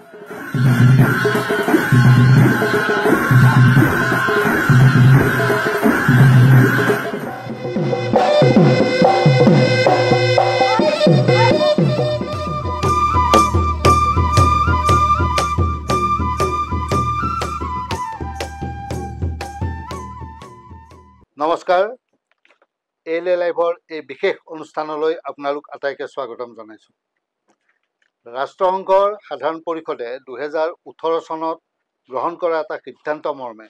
নমস্কাৰ এএলএ লাইভৰ এই বিশেষ অনুষ্ঠানলৈ আপোনালোক আটাইকে স্বাগতম জনাইছোঁ। ৰাষ্ট্ৰসংঘৰ সাধাৰণ পৰিষদে 2018 চনত গ্ৰহণ কৰা এটা সিদ্ধান্ত মৰ্মে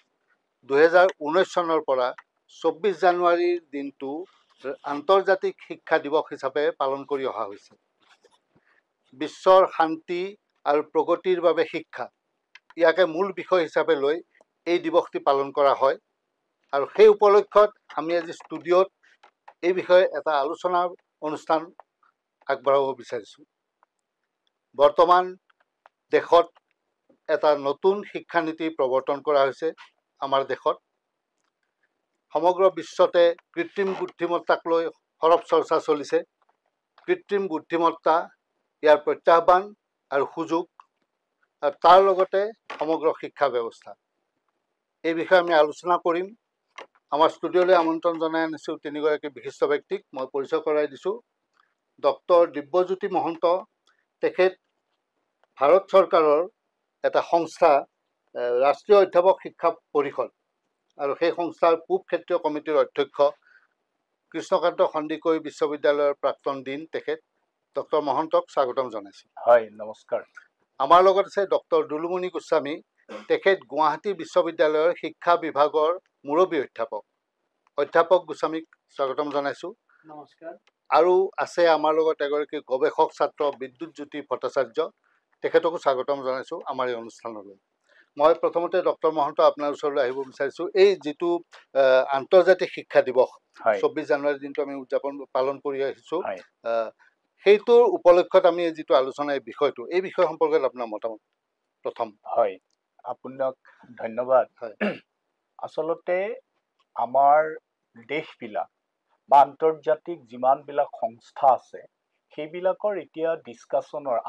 2019 চনৰ পৰা 24 জানুৱাৰীৰ দিনটো আন্তৰ্জাতিক শিক্ষা দিৱস হিচাপে পালন কৰি অহা হৈছে। বিশ্বৰ শান্তি আৰু প্ৰগতিৰ বাবে শিক্ষা ইয়াকে মূল বিষয় হিচাপে লৈ এই দিৱসটি পালন কৰা হয়। আৰু সেই উপলক্ষত আমি আজি ষ্টুডিঅ'ত এই বিষয়ে এটা আলোচনা অনুষ্ঠান আগবঢ়াব বিচাৰিছোঁ। বৰ্তমান দেশত এটা নতুন শিক্ষানীতি প্ৰৱৰ্তন কৰা হৈছে। আমাৰ দেশত সমগ্ৰ বিশ্বতে কৃত্ৰিম বুদ্ধিমত্তাক লৈ সৰব চৰ্চা চলিছে। কৃত্ৰিম বুদ্ধিমত্তা ইয়াৰ প্ৰত্যাহ্বান আৰু সুযোগ আৰু তাৰ লগতে সমগ্ৰ শিক্ষা ব্যৱস্থা এই বিষয়ে আমি আলোচনা কৰিম। আমাৰ ষ্টুডিঅ'লৈ আমন্ত্ৰণ জনাই আনিছোঁ তিনিগৰাকী বিশিষ্ট ব্যক্তিক। মই পৰিচয় কৰাই দিছোঁ। ডক্টৰ দিব্যজ্যোতি মহন্ত, তেখেত ভাৰত চৰকাৰৰ এটা সংস্থা ৰাষ্ট্ৰীয় অধ্যাপক শিক্ষা পৰিষদ আৰু সেই সংস্থাৰ পূব ক্ষেত্ৰীয় কমিটিৰ অধ্যক্ষ কৃষ্ণকান্ত সন্দিকৈ বিশ্ববিদ্যালয়ৰ প্ৰাক্তন ডিন তেখেত। ডক্টৰ মহন্তক স্বাগতম জনাইছোঁ। হয়, নমস্কাৰ। আমাৰ লগত আছে ডক্টৰ দুলুমণি গোস্বামী, তেখেত গুৱাহাটী বিশ্ববিদ্যালয়ৰ শিক্ষা বিভাগৰ মুৰব্বী অধ্যাপক গোস্বামীক স্বাগতম জনাইছোঁ। নমস্কাৰ। আৰু আছে আমাৰ লগত এগৰাকী গৱেষক ছাত্ৰ বিদ্যুৎজ্যোতি ভট্টাচাৰ্য, তেখেতকো স্বাগতম জনাইছোঁ আমাৰ এই অনুষ্ঠানলৈ। মই প্ৰথমতে ডক্টৰ মহন্ত আপোনাৰ ওচৰলৈ আহিব বিচাৰিছোঁ। এই যিটো আন্তৰ্জাতিক শিক্ষা দিৱস 24 জানুৱাৰীৰ দিনটো আমি পালন কৰি আহিছোঁ, সেইটোৰ উপলক্ষত আমি যিটো আলোচনা এই বিষয়টো এই বিষয় সম্পৰ্কত আপোনাৰ মতামত প্ৰথম। হয়, আপোনাক ধন্যবাদ। হয়, আচলতে আমাৰ দেশবিলাক বা আন্তৰ্জাতিক যিমানবিলাক সংস্থা আছে সেইবিলাকৰ এতিয়া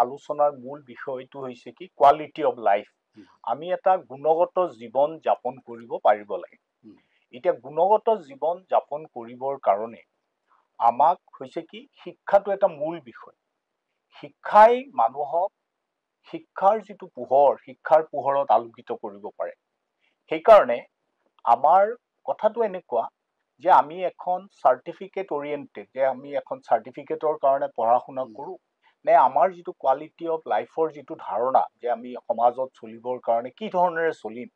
আলোচনাৰ মূল বিষয়টো হৈছে কি কোৱালিটি অফ লাইফ। আমি এটা গুণগত জীৱন যাপন কৰিব পাৰিব লাগে। এতিয়া গুণগত জীৱন যাপন কৰিবৰ কাৰণে আমাক হৈছে কি শিক্ষাটো এটা মূল বিষয়। শিক্ষাই মানুহক শিক্ষাৰ যিটো পোহৰ, শিক্ষাৰ পোহৰত আলোকিত কৰিব পাৰে। সেইকাৰণে আমাৰ কথাটো এনেকুৱা যে আমি এখন চাৰ্টিফিকেট অৰিয়েণ্টেড, যে আমি এখন চাৰ্টিফিকেটৰ কাৰণে পঢ়া শুনা কৰোঁ, নে আমাৰ যিটো কোৱালিটি অফ লাইফৰ যিটো ধাৰণা যে আমি সমাজত চলিবৰ কাৰণে কি ধৰণেৰে চলিম,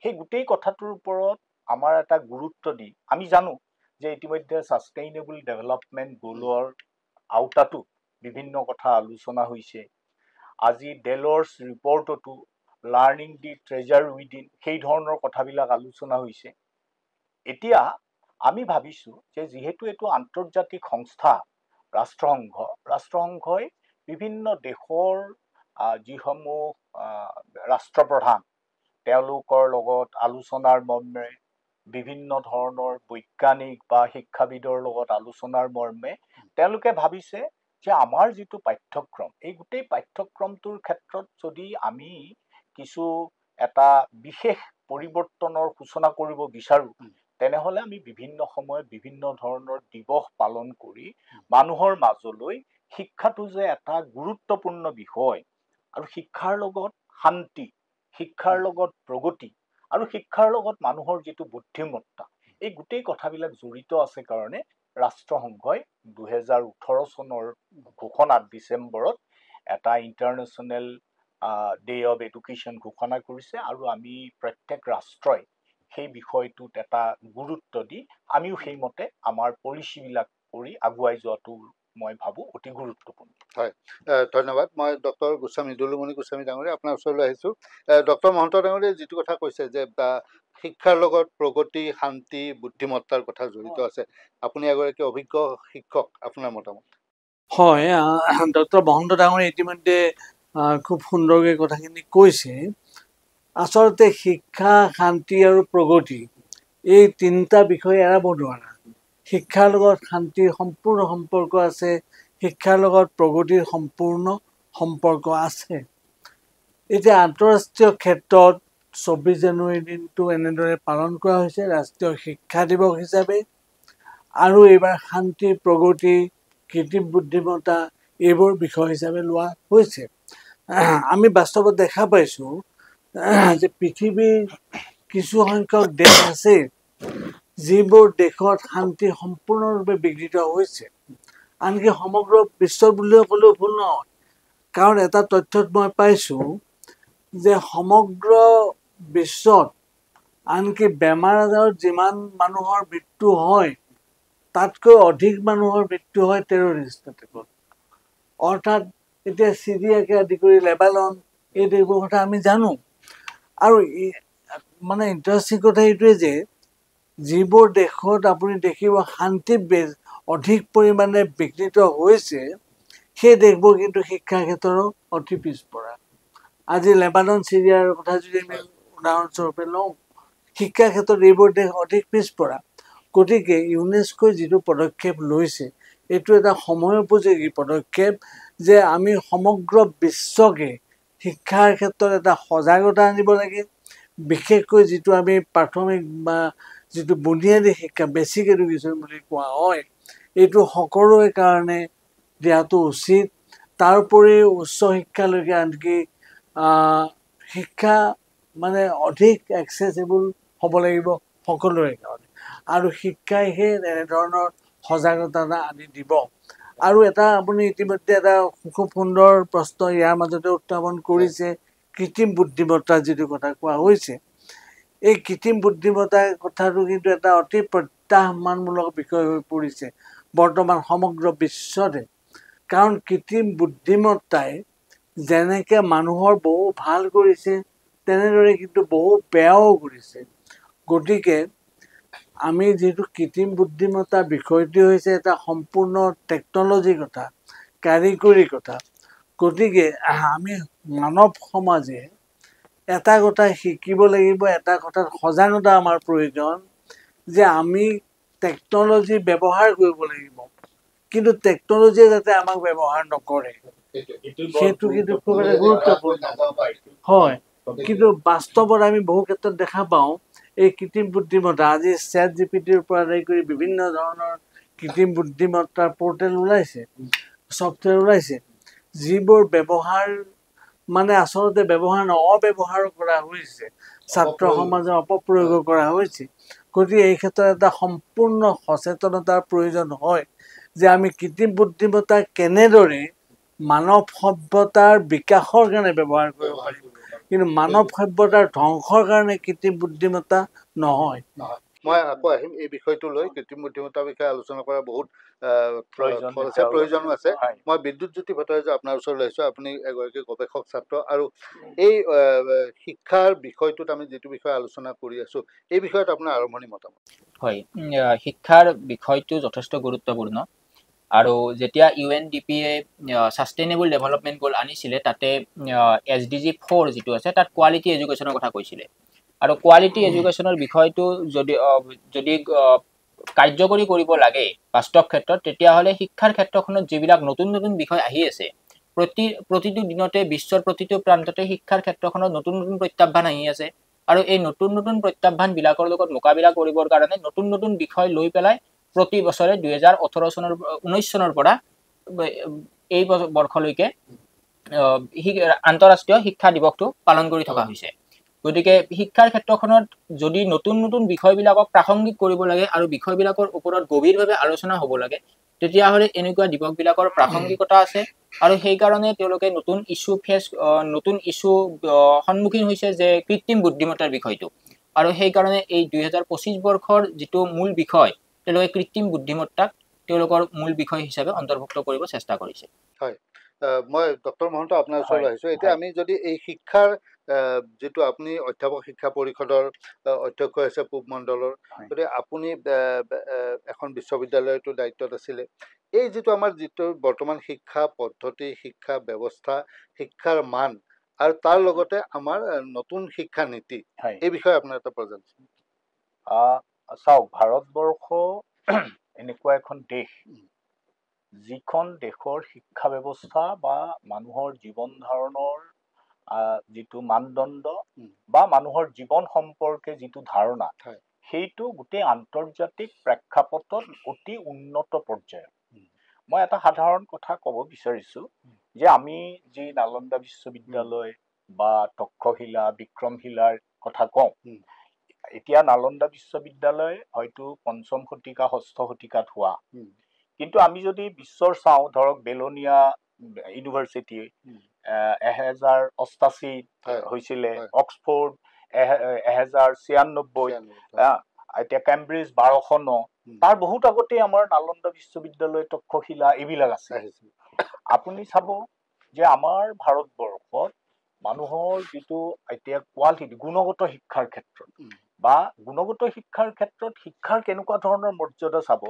সেই গোটেই কথাটোৰ ওপৰত আমাৰ এটা গুৰুত্ব দি আমি জানো যে ইতিমধ্যে ছাষ্টেইনেবল ডেভেলপমেণ্ট গ'লৰ আওতাটো বিভিন্ন কথা আলোচনা হৈছে। আজি ডেলৰ্ছ ৰিপৰ্টতো লাৰ্ণিং দি ট্ৰেজাৰ উইদিন সেই ধৰণৰ কথাবিলাক আলোচনা হৈছে। এতিয়া আমি ভাবিছোঁ যে যিহেতু এইটো আন্তৰ্জাতিক সংস্থা ৰাষ্ট্ৰসংঘই বিভিন্ন দেশৰ যিসমূহ ৰাষ্ট্ৰপ্ৰধান তেওঁলোকৰ লগত আলোচনাৰ মৰ্মে, বিভিন্ন ধৰণৰ বৈজ্ঞানিক বা শিক্ষাবিদৰ লগত আলোচনাৰ মৰ্মে তেওঁলোকে ভাবিছে যে আমাৰ যিটো পাঠ্যক্ৰম, এই গোটেই পাঠ্যক্ৰমটোৰ ক্ষেত্ৰত যদি আমি কিছু এটা বিশেষ পৰিৱৰ্তনৰ সূচনা কৰিব বিচাৰোঁ, তেনেহ'লে আমি বিভিন্ন সময়ত বিভিন্ন ধৰণৰ দিৱস পালন কৰি মানুহৰ মাজলৈ শিক্ষাটো যে এটা গুৰুত্বপূৰ্ণ বিষয় আৰু শিক্ষাৰ লগত শান্তি, শিক্ষাৰ লগত প্ৰগতি আৰু শিক্ষাৰ লগত মানুহৰ যিটো বুদ্ধিমত্তা, এই গোটেই কথাবিলাক জড়িত আছে কাৰণে ৰাষ্ট্ৰসংঘই 2018 চনৰ ঘোষণাত ডিচেম্বৰত এটা ইণ্টাৰনেশ্যনেল ডে অফ এডুকেশ্যন ঘোষণা কৰিছে। আৰু আমি প্ৰত্যেক ৰাষ্ট্ৰই সেই বিষয়টোত এটা গুৰুত্ব দি আমিও সেইমতে আমাৰ পলিচিবিলাক কৰি আগুৱাই যোৱাটো মই ভাবোঁ অতি গুৰুত্বপূৰ্ণ। হয়, ধন্যবাদ। মই ডক্টৰ দুলুমণি গোস্বামী ডাঙৰীয়া আপোনাৰ ওচৰলৈ আহিছোঁ। ডক্টৰ মহন্ত ডাঙৰীয়া যিটো কথা কৈছে যে শিক্ষাৰ লগত প্ৰগতি, শান্তি, বুদ্ধিমত্তাৰ কথা জড়িত আছে, আপুনি এগৰাকী অভিজ্ঞ শিক্ষক, আপোনাৰ মতামত। হয়, ডক্টৰ মহন্ত ডাঙৰীয়া ইতিমধ্যে খুব সুন্দৰকৈ কথাখিনি কৈছে। আচলতে শিক্ষা, শান্তি আৰু প্ৰগতি এই তিনিটা বিষয় এৰাব নোৱাৰা। শিক্ষাৰ লগত শান্তিৰ সম্পূৰ্ণ সম্পৰ্ক আছে, শিক্ষাৰ লগত প্ৰগতিৰ সম্পূৰ্ণ সম্পৰ্ক আছে। এতিয়া আন্তঃৰাষ্ট্ৰীয় ক্ষেত্ৰত ২৪ জানুৱাৰী দিনটো এনেদৰে পালন কৰা হৈছে ৰাষ্ট্ৰীয় শিক্ষা দিৱস হিচাপে। আৰু এইবাৰ শান্তি, প্ৰগতি, কৃত্ৰিম বুদ্ধিমত্তা এইবোৰ বিষয় হিচাপে লোৱা হৈছে। আমি বাস্তৱত দেখা পাইছোঁ যে পৃথিৱীৰ কিছু সংখ্যক দেশ আছে যিবোৰ দেশত শান্তি সম্পূৰ্ণৰূপে বিঘ্নিত হৈছে। আনকি সমগ্ৰ বিশ্বৰ বুলিও ক'লেও ভুল নহয়। কাৰণ এটা তথ্যত মই পাইছোঁ যে সমগ্ৰ বিশ্বত আনকি বেমাৰ আজাৰত যিমান মানুহৰ মৃত্যু হয় তাতকৈ অধিক মানুহৰ মৃত্যু হয় টেৰৰিষ্ট এটেকত। অৰ্থাৎ এতিয়া চিৰিয়াকে আদি কৰি লেবানন এই দেশবোৰ কথা আমি জানো। আৰু মানে ইণ্টাৰেষ্টিং কথা এইটোৱে যে যিবোৰ দেশত আপুনি দেখিব শান্তি অধিক পৰিমাণে বিঘ্নিত হৈছে সেই দেশবোৰ কিন্তু শিক্ষাৰ ক্ষেত্ৰতো অতি পিছপৰা। আজি লেবানন, চিৰিয়াৰ কথা যদি আমি উদাহৰণস্বৰূপে লওঁ, শিক্ষাৰ ক্ষেত্ৰত এইবোৰ দেশ অধিক পিছপৰা। গতিকে ইউনেস্কোই যিটো পদক্ষেপ লৈছে এইটো এটা সময়োপযোগী পদক্ষেপ যে আমি সমগ্ৰ বিশ্বকে শিক্ষাৰ ক্ষেত্ৰত এটা সজাগতা আনিব লাগে। বিশেষকৈ যিটো আমি প্ৰাথমিক বা যিটো বুনিয়াদী শিক্ষা বেচিক এডুকেশ্যন বুলি কোৱা হয় এইটো সকলোৰে কাৰণে দিয়াটো উচিত। তাৰোপৰি উচ্চ শিক্ষালৈকে আনকি শিক্ষা মানে অধিক এক্সেচিবল হ'ব লাগিব সকলোৰে কাৰণে। আৰু শিক্ষাই সেই এনেধৰণৰ সজাগতা আনি দিব। আৰু এটা আপুনি ইতিমধ্যে এটা খুব সুন্দৰ প্ৰশ্ন ইয়াৰ মাজতে উত্থাপন কৰিছে, কৃত্ৰিম বুদ্ধিমত্তা যিটো কথা কোৱা হৈছে। এই কৃত্ৰিম বুদ্ধিমত্তাৰ কথাটো কিন্তু এটা অতি প্ৰত্যাহ্বানমূলক বিষয় হৈ পৰিছে বৰ্তমান সমগ্ৰ বিশ্বতে। কাৰণ কৃত্ৰিম বুদ্ধিমত্তাই যেনেকৈ মানুহৰ বহু ভাল কৰিছে তেনেদৰে কিন্তু বহু বেয়াও কৰিছে। গতিকে আমি যিহেতু কৃত্ৰিম বুদ্ধিমত্তাৰ বিষয়টি হৈছে এটা সম্পূৰ্ণ টেকন'লজিৰ কথা, কাৰিকৰী কথা। গতিকে আমি মানৱ সমাজে এটা কথা শিকিব লাগিব, এটা কথাত সজাগতা আমাৰ প্ৰয়োজন যে আমি টেকন'লজি ব্যৱহাৰ কৰিব লাগিব, কিন্তু টেকন'লজিয়ে যাতে আমাক ব্যৱহাৰ নকৰে সেইটো কিন্তু খুব এটা গুৰুত্বপূৰ্ণ হয়। কিন্তু বাস্তৱত আমি বহু ক্ষেত্ৰত দেখা পাওঁ এই কৃত্ৰিম বুদ্ধিমত্তা, আজি ChatGPTৰ পৰা আদি কৰি বিভিন্ন ধৰণৰ কৃত্ৰিম বুদ্ধিমত্তাৰ পৰ্টেল ওলাইছে, ছফ্টৱেৰ ওলাইছে, যিবোৰ ব্যৱহাৰ মানে আচলতে অব্যৱহাৰ কৰা হৈছে, ছাত্ৰ সমাজৰ অপপ্ৰয়োগ কৰা হৈছে। গতিকে এই ক্ষেত্ৰত এটা সম্পূৰ্ণ সচেতনতাৰ প্ৰয়োজন হয় যে আমি কৃত্ৰিম বুদ্ধিমত্তা কেনেদৰে মানৱ সভ্যতাৰ বিকাশৰ কাৰণে ব্যৱহাৰ কৰিব পাৰিম, কিন্তু মানৱ সভ্যতাৰ ধ্বংসৰ কাৰণে কৃত্ৰিম বুদ্ধিমত্তা নহয়। মই আকৌ আহিম এই বিষয়টো লৈ। কৃত্ৰিম বুদ্ধিমত্তাৰ বিষয়ে আলোচনা কৰা বহুত প্ৰয়োজনো আছে। মই বিদ্যুৎজ্যোতি ভট্টাচাৰ্য আপোনাৰ ওচৰলৈ আহিছোঁ। আপুনি এগৰাকী গৱেষক ছাত্ৰ, আৰু এই শিক্ষাৰ বিষয়টোত আমি যিটো বিষয়ে আলোচনা কৰি আছোঁ এই বিষয়ত আপোনাৰ আৰম্ভণি মতামত। হয়, শিক্ষাৰ বিষয়টো যথেষ্ট গুৰুত্বপূৰ্ণ। আৰু যেতিয়া UNDP-য়ে ছাষ্টেইনেবল ডেভেলপমেণ্ট গ'ল আনিছিলে তাতে SDG 4 যিটো আছে তাত কোৱালিটি এডুকেশ্যনৰ কথা কৈছিলে। আৰু কোৱালিটি এডুকেশ্যনৰ বিষয়টো যদি কাৰ্যকৰী কৰিব লাগে বাস্তৱ ক্ষেত্ৰত, তেতিয়াহ'লে শিক্ষাৰ ক্ষেত্ৰখনত যিবিলাক নতুন নতুন বিষয় আহি আছে, প্ৰতিটো দিনতে বিশ্বৰ প্ৰতিটো প্ৰান্ততে শিক্ষাৰ ক্ষেত্ৰখনত নতুন নতুন প্ৰত্যাহ্বান আহি আছে। আৰু এই নতুন নতুন প্ৰত্যাহ্বানবিলাকৰ লগত মোকাবিলা কৰিবৰ কাৰণে নতুন নতুন বিষয় লৈ পেলাই প্ৰতি বছৰে 2019 চনৰ পৰা এই বৰ্ষলৈকে আন্তঃৰাষ্ট্ৰীয় শিক্ষা দিৱসটো পালন কৰি থকা হৈছে। গতিকে শিক্ষাৰ ক্ষেত্ৰখনত যদি নতুন নতুন বিষয়বিলাকক প্ৰাসংগিক কৰিব লাগে আৰু বিষয়বিলাকৰ ওপৰত গভীৰভাৱে আলোচনা হ'ব লাগে, তেতিয়াহ'লে এনেকুৱা দিৱসবিলাকৰ প্ৰাসংগিকতা আছে। আৰু সেইকাৰণে তেওঁলোকে নতুন ইছ্যু সন্মুখীন হৈছে যে কৃত্ৰিম বুদ্ধিমত্তাৰ বিষয়টো। আৰু সেইকাৰণে এই 2025 বৰ্ষৰ যিটো মূল বিষয়, তেওঁলোকে কৃত্ৰিম বুদ্ধিমত্তাক তেওঁলোকৰ মূল বিষয় হিচাপে অন্তৰ্ভুক্ত কৰিব চেষ্টা কৰিছে। হয়, মই ডক্টৰ মহন্ত আপোনাৰ ওচৰলৈ আহিছোঁ। এতিয়া আমি যদি এই শিক্ষাৰ যিটো আপুনি অধ্যাপক শিক্ষা পৰিষদৰ অধ্যক্ষ হৈছে পূব মণ্ডলৰ, গতিকে আপুনি এখন বিশ্ববিদ্যালয়তো দায়িত্বত আছিলে। এই যিটো আমাৰ যিটো বৰ্তমান শিক্ষা পদ্ধতি, শিক্ষা ব্যৱস্থা, শিক্ষাৰ মান আৰু তাৰ লগতে আমাৰ নতুন শিক্ষা নীতি, এই বিষয়ে আপোনাৰ এটা পৰ্যালোচনা। চাওক, ভাৰতবৰ্ষ এনেকুৱা এখন দেশ যিখন দেশৰ শিক্ষা ব্যৱস্থা বা মানুহৰ জীৱন ধাৰণৰ যিটো মানদণ্ড উম, বা মানুহৰ জীৱন সম্পৰ্কে যিটো ধাৰণা হয়। সেইটো গোটেই আন্তৰ্জাতিক প্ৰেক্ষাপটত অতি উন্নত পৰ্যায়ৰ। উম, মই এটা সাধাৰণ কথা ক'ব বিচাৰিছোঁ যে আমি যি নালন্দা বিশ্ববিদ্যালয় বা তক্ষশিলা বিক্ৰমশিলাৰ কথা কওঁ, উম, এতিয়া নালন্দা বিশ্ববিদ্যালয় হয়তো ৫ম শতিকা ৬ষ্ঠ শতিকাত হোৱা, উম, কিন্তু আমি যদি বিশ্বৰ চাওঁ, ধৰক বেলনিয়া ইউনিভাৰ্চিটি উম, ১৯৮৮ হয়, হৈছিলে, হয়। অক্সফৰ্ড ১৯৯৬, ৯৬, এতিয়া কেম্ব্ৰিজ ১২০৯, উম, তাৰ বহুত আগতেই আমাৰ নালন্দা বিশ্ববিদ্যালয় তক্ষশিলা এইবিলাক আছে। আহিছিল। আপুনি চাব যে আমাৰ ভাৰতবৰ্ষত মানুহৰ যিটো এতিয়া কোৱালিটি গুণগত শিক্ষাৰ ক্ষেত্ৰত উম, বা গুণগত শিক্ষাৰ ক্ষেত্ৰত শিক্ষাৰ কেনেকুৱা ধৰণৰ মৰ্যাদা চাব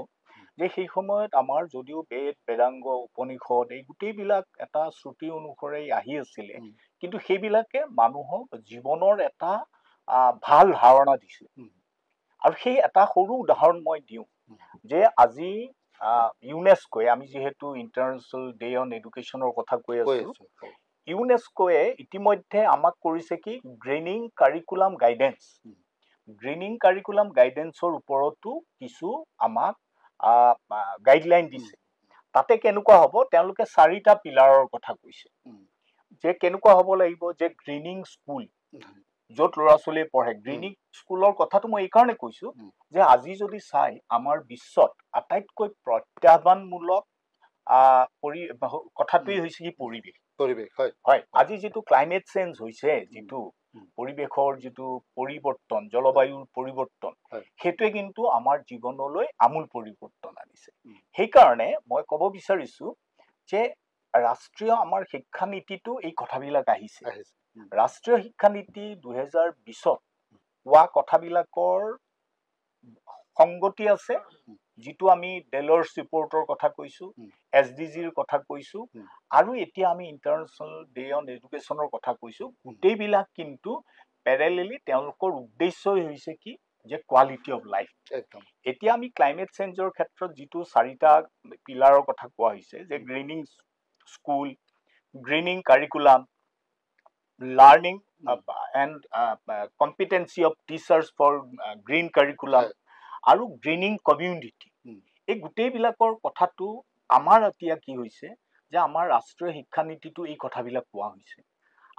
যে সেই সময়ত আমাৰ যদিও বেদ বেদাংগ উপনিষদ এই গোটেইবিলাক এটা শ্ৰুতি অনুসৰি আহি আছিলে, উম, কিন্তু সেইবিলাকে মানুহক জীৱনৰ এটা ভাল ধাৰণা দিছিল। উম, আৰু সেই এটা সৰু উদাহৰণ মই দিওঁ উম, যে আজি ইউনেস্কোৱে, আমি যিহেতু ইণ্টাৰনেশ্যনেল ডে অন এডুকেশ্যনৰ কথা কৈ কৈ আছোঁ, আছো, হয়। ইউনেস্কোৱে ইতিমধ্যে আমাক কৰিছে কি গ্ৰেইনিং কাৰিকুলাম গাইডেন্স। উম, গ্ৰেইনিং কাৰিকুলাম গাইডেন্সৰ ওপৰতো কিছু আমাক গাইডলাইন উম, দিছে। তাতে কেনেকুৱা হ'ব, তেওঁলোকে ৪টা পিলাৰৰ কথা কৈছে উম, যে কেনেকুৱা হ'ব লাগিব যে গ্ৰেইনিং স্কুল উম, য'ত ল'ৰা ছোৱালীয়ে পঢ়ে। উম, গ্ৰেইনিং স্কুলৰ কথাটো মই এইকাৰণে কৈছোঁ উম, যে আজি যদি চাই আমাৰ বিশ্বত আটাইতকৈ প্ৰত্যাহ্বানমূলক কথাটোৱেই উম, হৈছে কি পৰিৱেশ। পৰিৱেশ, হয়। হয়, আজি যিটো ক্লাইমেট চেঞ্জ হৈছে, যিটো উম, পৰিৱেশৰ যিটো পৰিৱৰ্তন, জলবায়ুৰ পৰিৱৰ্তন, হয়। সেইটোৱে কিন্তু আমাৰ জীৱনলৈ আমূল পৰিৱৰ্তন আনিছে। উম, সেইকাৰণে মই ক'ব বিচাৰিছোঁ যে ৰাষ্ট্ৰীয় আমাৰ শিক্ষানীতিটো এই কথাবিলাক আহিছে। আহিছে। উম, ৰাষ্ট্ৰীয় শিক্ষানীতি ২০২০ত কোৱা কথাবিলাকৰ সংগতি আছে, উম, যিটো আমি ডেলৰ্ছ ৰিপৰ্টৰ কথা কৈছোঁ, উম, SDGৰ কথা কৈছোঁ, উম, আৰু এতিয়া আমি ইণ্টাৰনেশ্যনেল ডে অন এডুকেশ্যনৰ কথা কৈছোঁ। উম, গোটেইবিলাক কিন্তু পেৰেলেলি তেওঁলোকৰ উদ্দেশ্যই হৈছে কি যে কোৱালিটি অফ লাইফ। একদম। এতিয়া আমি ক্লাইমেট চেঞ্জৰ ক্ষেত্ৰত যিটো ৪টা পিলাৰৰ কথা কোৱা হৈছে যে um, greening school, greening curriculum, learning um, and competency of teachers for green curriculum, হয়। আৰু গ্ৰেইনিং কমিউনিটি, উম, এই গোটেইবিলাকৰ কথাটো আমাৰ এতিয়া কি হৈছে যে আমাৰ ৰাষ্ট্ৰীয় শিক্ষানীতিটো এই কথাবিলাক কোৱা হৈছে।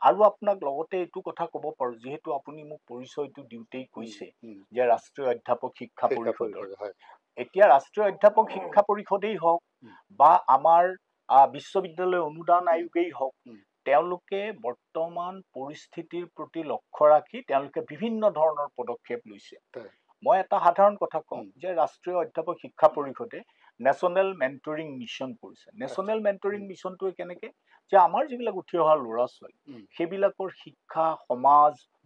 আৰু আপোনাক লগতে এইটো কথা ক'ব পাৰোঁ, যিহেতু আপুনি মোক পৰিচয়টো দিওঁতেই উম, কৈছে উম, যে ৰাষ্ট্ৰীয় অধ্যাপক শিক্ষা শিক্ষা পৰিষদৰ, পৰিষদ, হয়। এতিয়া ৰাষ্ট্ৰীয় অধ্যাপক শিক্ষা পৰিষদেই হওক উম, বা আমাৰ বিশ্ববিদ্যালয় অনুদান উম, আয়োগেই হওক, উম, তেওঁলোকে বৰ্তমান পৰিস্থিতিৰ প্ৰতি লক্ষ্য ৰাখি তেওঁলোকে বিভিন্ন ধৰণৰ পদক্ষেপ লৈছে। হয়। মই এটা সাধাৰণ কথা কওঁ উম, যে ৰাষ্ট্ৰীয় অধ্যাপক শিক্ষা পৰিষদে নেশ্যনেল মেণ্টৰিং মিছন কৰিছে। আচ্ছা। নেশ্যনেল মেণ্টৰিং উম, মিছনটোৱে কেনেকে যে আমাৰ যিবিলাক উঠি অহা ল'ৰা ছোৱালী, উম, সেইবিলাকৰ শিক্ষা,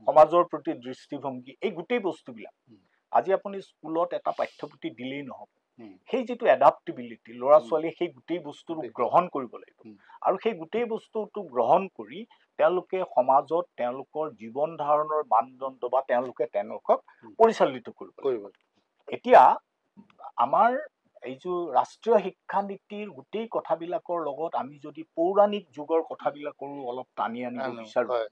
সমাজৰ প্ৰতি দৃষ্টিভংগী, এই গোটেই বস্তুবিলাক উম, আজি আপুনি স্কুলত এটা পাঠ্যপুথি দিলেই নহ'ব। উম, সেই যিটো এডাপ্টিবিলিটি, ল'ৰা উম, ছোৱালীয়ে সেই গোটেই বস্তুটো গোটেই- গ্ৰহণ কৰিব লাগিব, উম, আৰু সেই গোটেই বস্তুটো গ্ৰহণ কৰি তেওঁলোকে সমাজত তেওঁলোকৰ জীৱন ধাৰণৰ মানদণ্ড বা তেওঁলোকক উম, পৰিচালিত কৰিব লাগিব। কৰিব। এতিয়া আমাৰ এই যে ৰাষ্ট্ৰীয় শিক্ষানীতিৰ গোটেই কথাবিলাকৰ লগত আমি যদি পৌৰাণিক যুগৰ কথাবিলাকৰো অলপ টানি আনিব বিচাৰোঁ, হয়।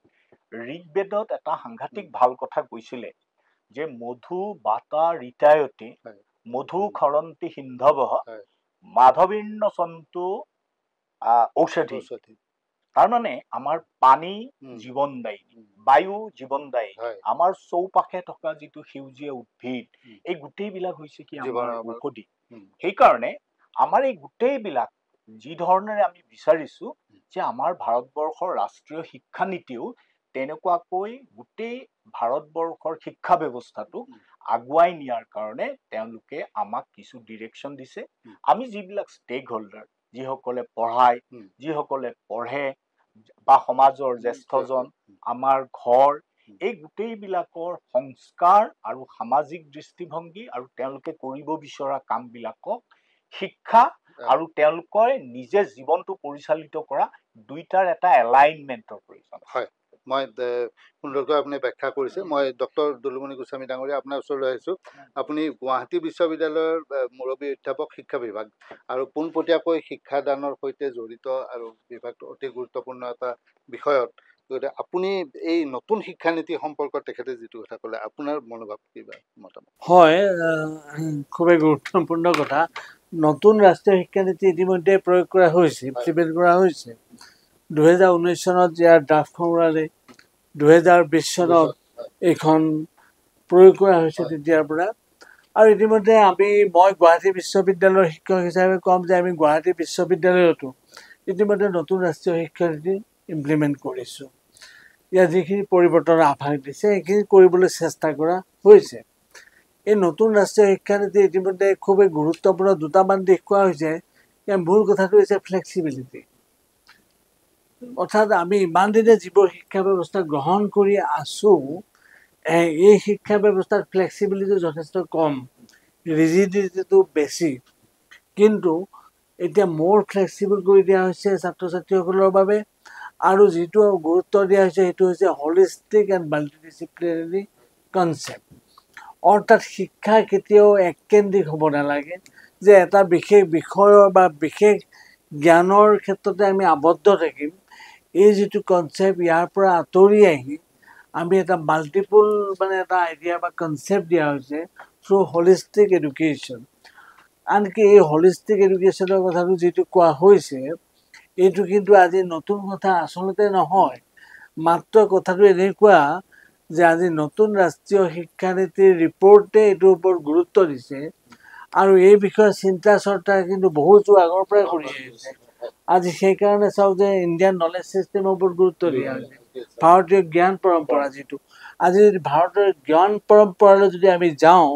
ঋগ্বেদত এটা সাংঘাতিক উম, ভাল কথা কৈছিলে যে মধু বাতা ঋতায়তি হয়। মধু উম, খৰন্তি সিন্ধৱঃ হয়। মাধৱীৰ্ণ সন্তু ঔষধি। তাৰমানে আমাৰ পানী উম, জীৱনদায়ী, উম, বায়ু জীৱনদায়ী, হয়। আমাৰ চৌপাশে থকা যিটো সেউজীয়া উদ্ভিদ, উম, এই গোটেইবিলাক হৈছে কি আমাৰ জীৱনৰ ঔষধি। উম, সেইকাৰণে আমাৰ এই গোটেইবিলাক যি ধৰণেৰে আমি বিচাৰিছোঁ যে আমাৰ ভাৰতবৰ্ষৰ ৰাষ্ট্ৰীয় শিক্ষানীতিও তেনেকুৱাকৈ গোটেই ভাৰতবৰ্ষৰ শিক্ষা ব্যৱস্থাটোক উম, আগুৱাই নিয়াৰ কাৰণে তেওঁলোকে আমাক কিছু ডিৰেকশ্যন দিছে। উম, আমি যিবিলাক ষ্টেক হোল্ডাৰ, যিসকলে পঢ়ায়, উম, যিসকলে পঢ়ে বা সমাজৰ জ্যেষ্ঠজন, আমাৰ ঘৰ, উম, এই গোটেইবিলাকৰ সংস্কাৰ আৰু সামাজিক দৃষ্টিভংগী আৰু তেওঁলোকে কৰিব বিচৰা কামবিলাকক শিক্ষা আৰু তেওঁলোকে নিজে জীৱনটো পৰিচালিত কৰা দুইটাৰ এটা এলাইনমেণ্টৰ প্ৰয়োজন আছে। হয়। মই সুন্দৰকৈ আপুনি ব্যাখ্যা কৰিছে। মই ডক্টৰ দুলুমণি গোস্বামী ডাঙৰীয়া আপোনাৰ ওচৰলৈ আহিছোঁ। আপুনি গুৱাহাটী বিশ্ববিদ্যালয়ৰ মুৰব্বী অধ্যাপক শিক্ষা বিভাগ আৰু পোনপটীয়াকৈ শিক্ষাদানৰ সৈতে জড়িত, আৰু বিভাগটো অতি গুৰুত্বপূৰ্ণ এটা বিষয়ত গতিকে আপুনি এই নতুন শিক্ষানীতি সম্পৰ্কত তেখেতে যিটো কথা ক'লে আপোনাৰ মনোভাৱ কিবা মতামত? হয়, খুবেই গুৰুত্বপূৰ্ণ কথা। নতুন ৰাষ্ট্ৰীয় শিক্ষানীতি ইতিমধ্যে প্ৰয়োগ কৰা হৈছে, ইমপ্লিমেণ্ট কৰা হৈছে। 2019 চনত ইয়াৰ ড্ৰাফ্টখন ওলালে, 2020 চনত এইখন প্ৰয়োগ কৰা হৈছে তেতিয়াৰ পৰা। আৰু ইতিমধ্যে মই গুৱাহাটী বিশ্ববিদ্যালয়ৰ শিক্ষক হিচাপে ক'ম যে আমি গুৱাহাটী বিশ্ববিদ্যালয়তো ইতিমধ্যে নতুন ৰাষ্ট্ৰীয় শিক্ষানীতি ইমপ্লিমেণ্ট কৰিছোঁ। ইয়াৰ যিখিনি পৰিৱৰ্তনৰ আভাস দিছে সেইখিনি কৰিবলৈ চেষ্টা কৰা হৈছে। এই নতুন ৰাষ্ট্ৰীয় শিক্ষানীতি ইতিমধ্যে খুবেই গুৰুত্বপূৰ্ণ দুটামান দিশ কোৱা হৈছে। ইয়াৰ মূল কথাটো হৈছে ফ্লেক্সিবিলিটি। অৰ্থাৎ আমি ইমান দিনে যিবোৰ শিক্ষা ব্যৱস্থা গ্ৰহণ কৰি আছোঁ, এই শিক্ষা ব্যৱস্থাৰ ফ্লেক্সিবিলিটি যথেষ্ট কম, ৰিজিডিটিটো বেছি। কিন্তু এতিয়া মোৰ ফ্লেক্সিবল কৰি দিয়া হৈছে ছাত্ৰ ছাত্ৰীসকলৰ বাবে। আৰু যিটো গুৰুত্ব দিয়া হৈছে সেইটো হৈছে হলিষ্টিক এণ্ড মাল্টিডিচিপ্লিনাৰী কনচেপ্ট। অৰ্থাৎ শিক্ষা কেতিয়াও এককেন্দ্ৰিক হ'ব নালাগে যে এটা বিশেষ বিষয়ৰ বা বিশেষ জ্ঞানৰ ক্ষেত্ৰতে আমি আবদ্ধ থাকিম। এই যিটো কনচেপ্ট, ইয়াৰ পৰা আঁতৰি আহি আমি এটা মাল্টিপুল এটা আইডিয়া বা কনচেপ্ট দিয়া হৈছে থ্ৰু হলিষ্টিক এডুকেশ্যন। আনকি এই হলিষ্টিক এডুকেশ্যনৰ কথাটো যিটো কোৱা হৈছে, এইটো কিন্তু আজি নতুন কথা আচলতে নহয়। মাত্ৰ কথাটো এনেকুৱা যে আজি নতুন ৰাষ্ট্ৰীয় শিক্ষানীতিৰ ৰিপৰ্টে এইটোৰ ওপৰত গুৰুত্ব দিছে। আৰু এই বিষয়ে চিন্তা চৰ্চা কিন্তু বহুতো আগৰ পৰাই কৰি আহিছে। আজি সেইকাৰণে চাওক যে ইণ্ডিয়ান নলেজ ছিষ্টেমৰ ওপৰত গুৰুত্ব দিয়া হৈছে। ভাৰতীয় জ্ঞান পৰম্পৰা যিটো, আজি যদি ভাৰতৰ জ্ঞান পৰম্পৰালৈ যদি আমি যাওঁ,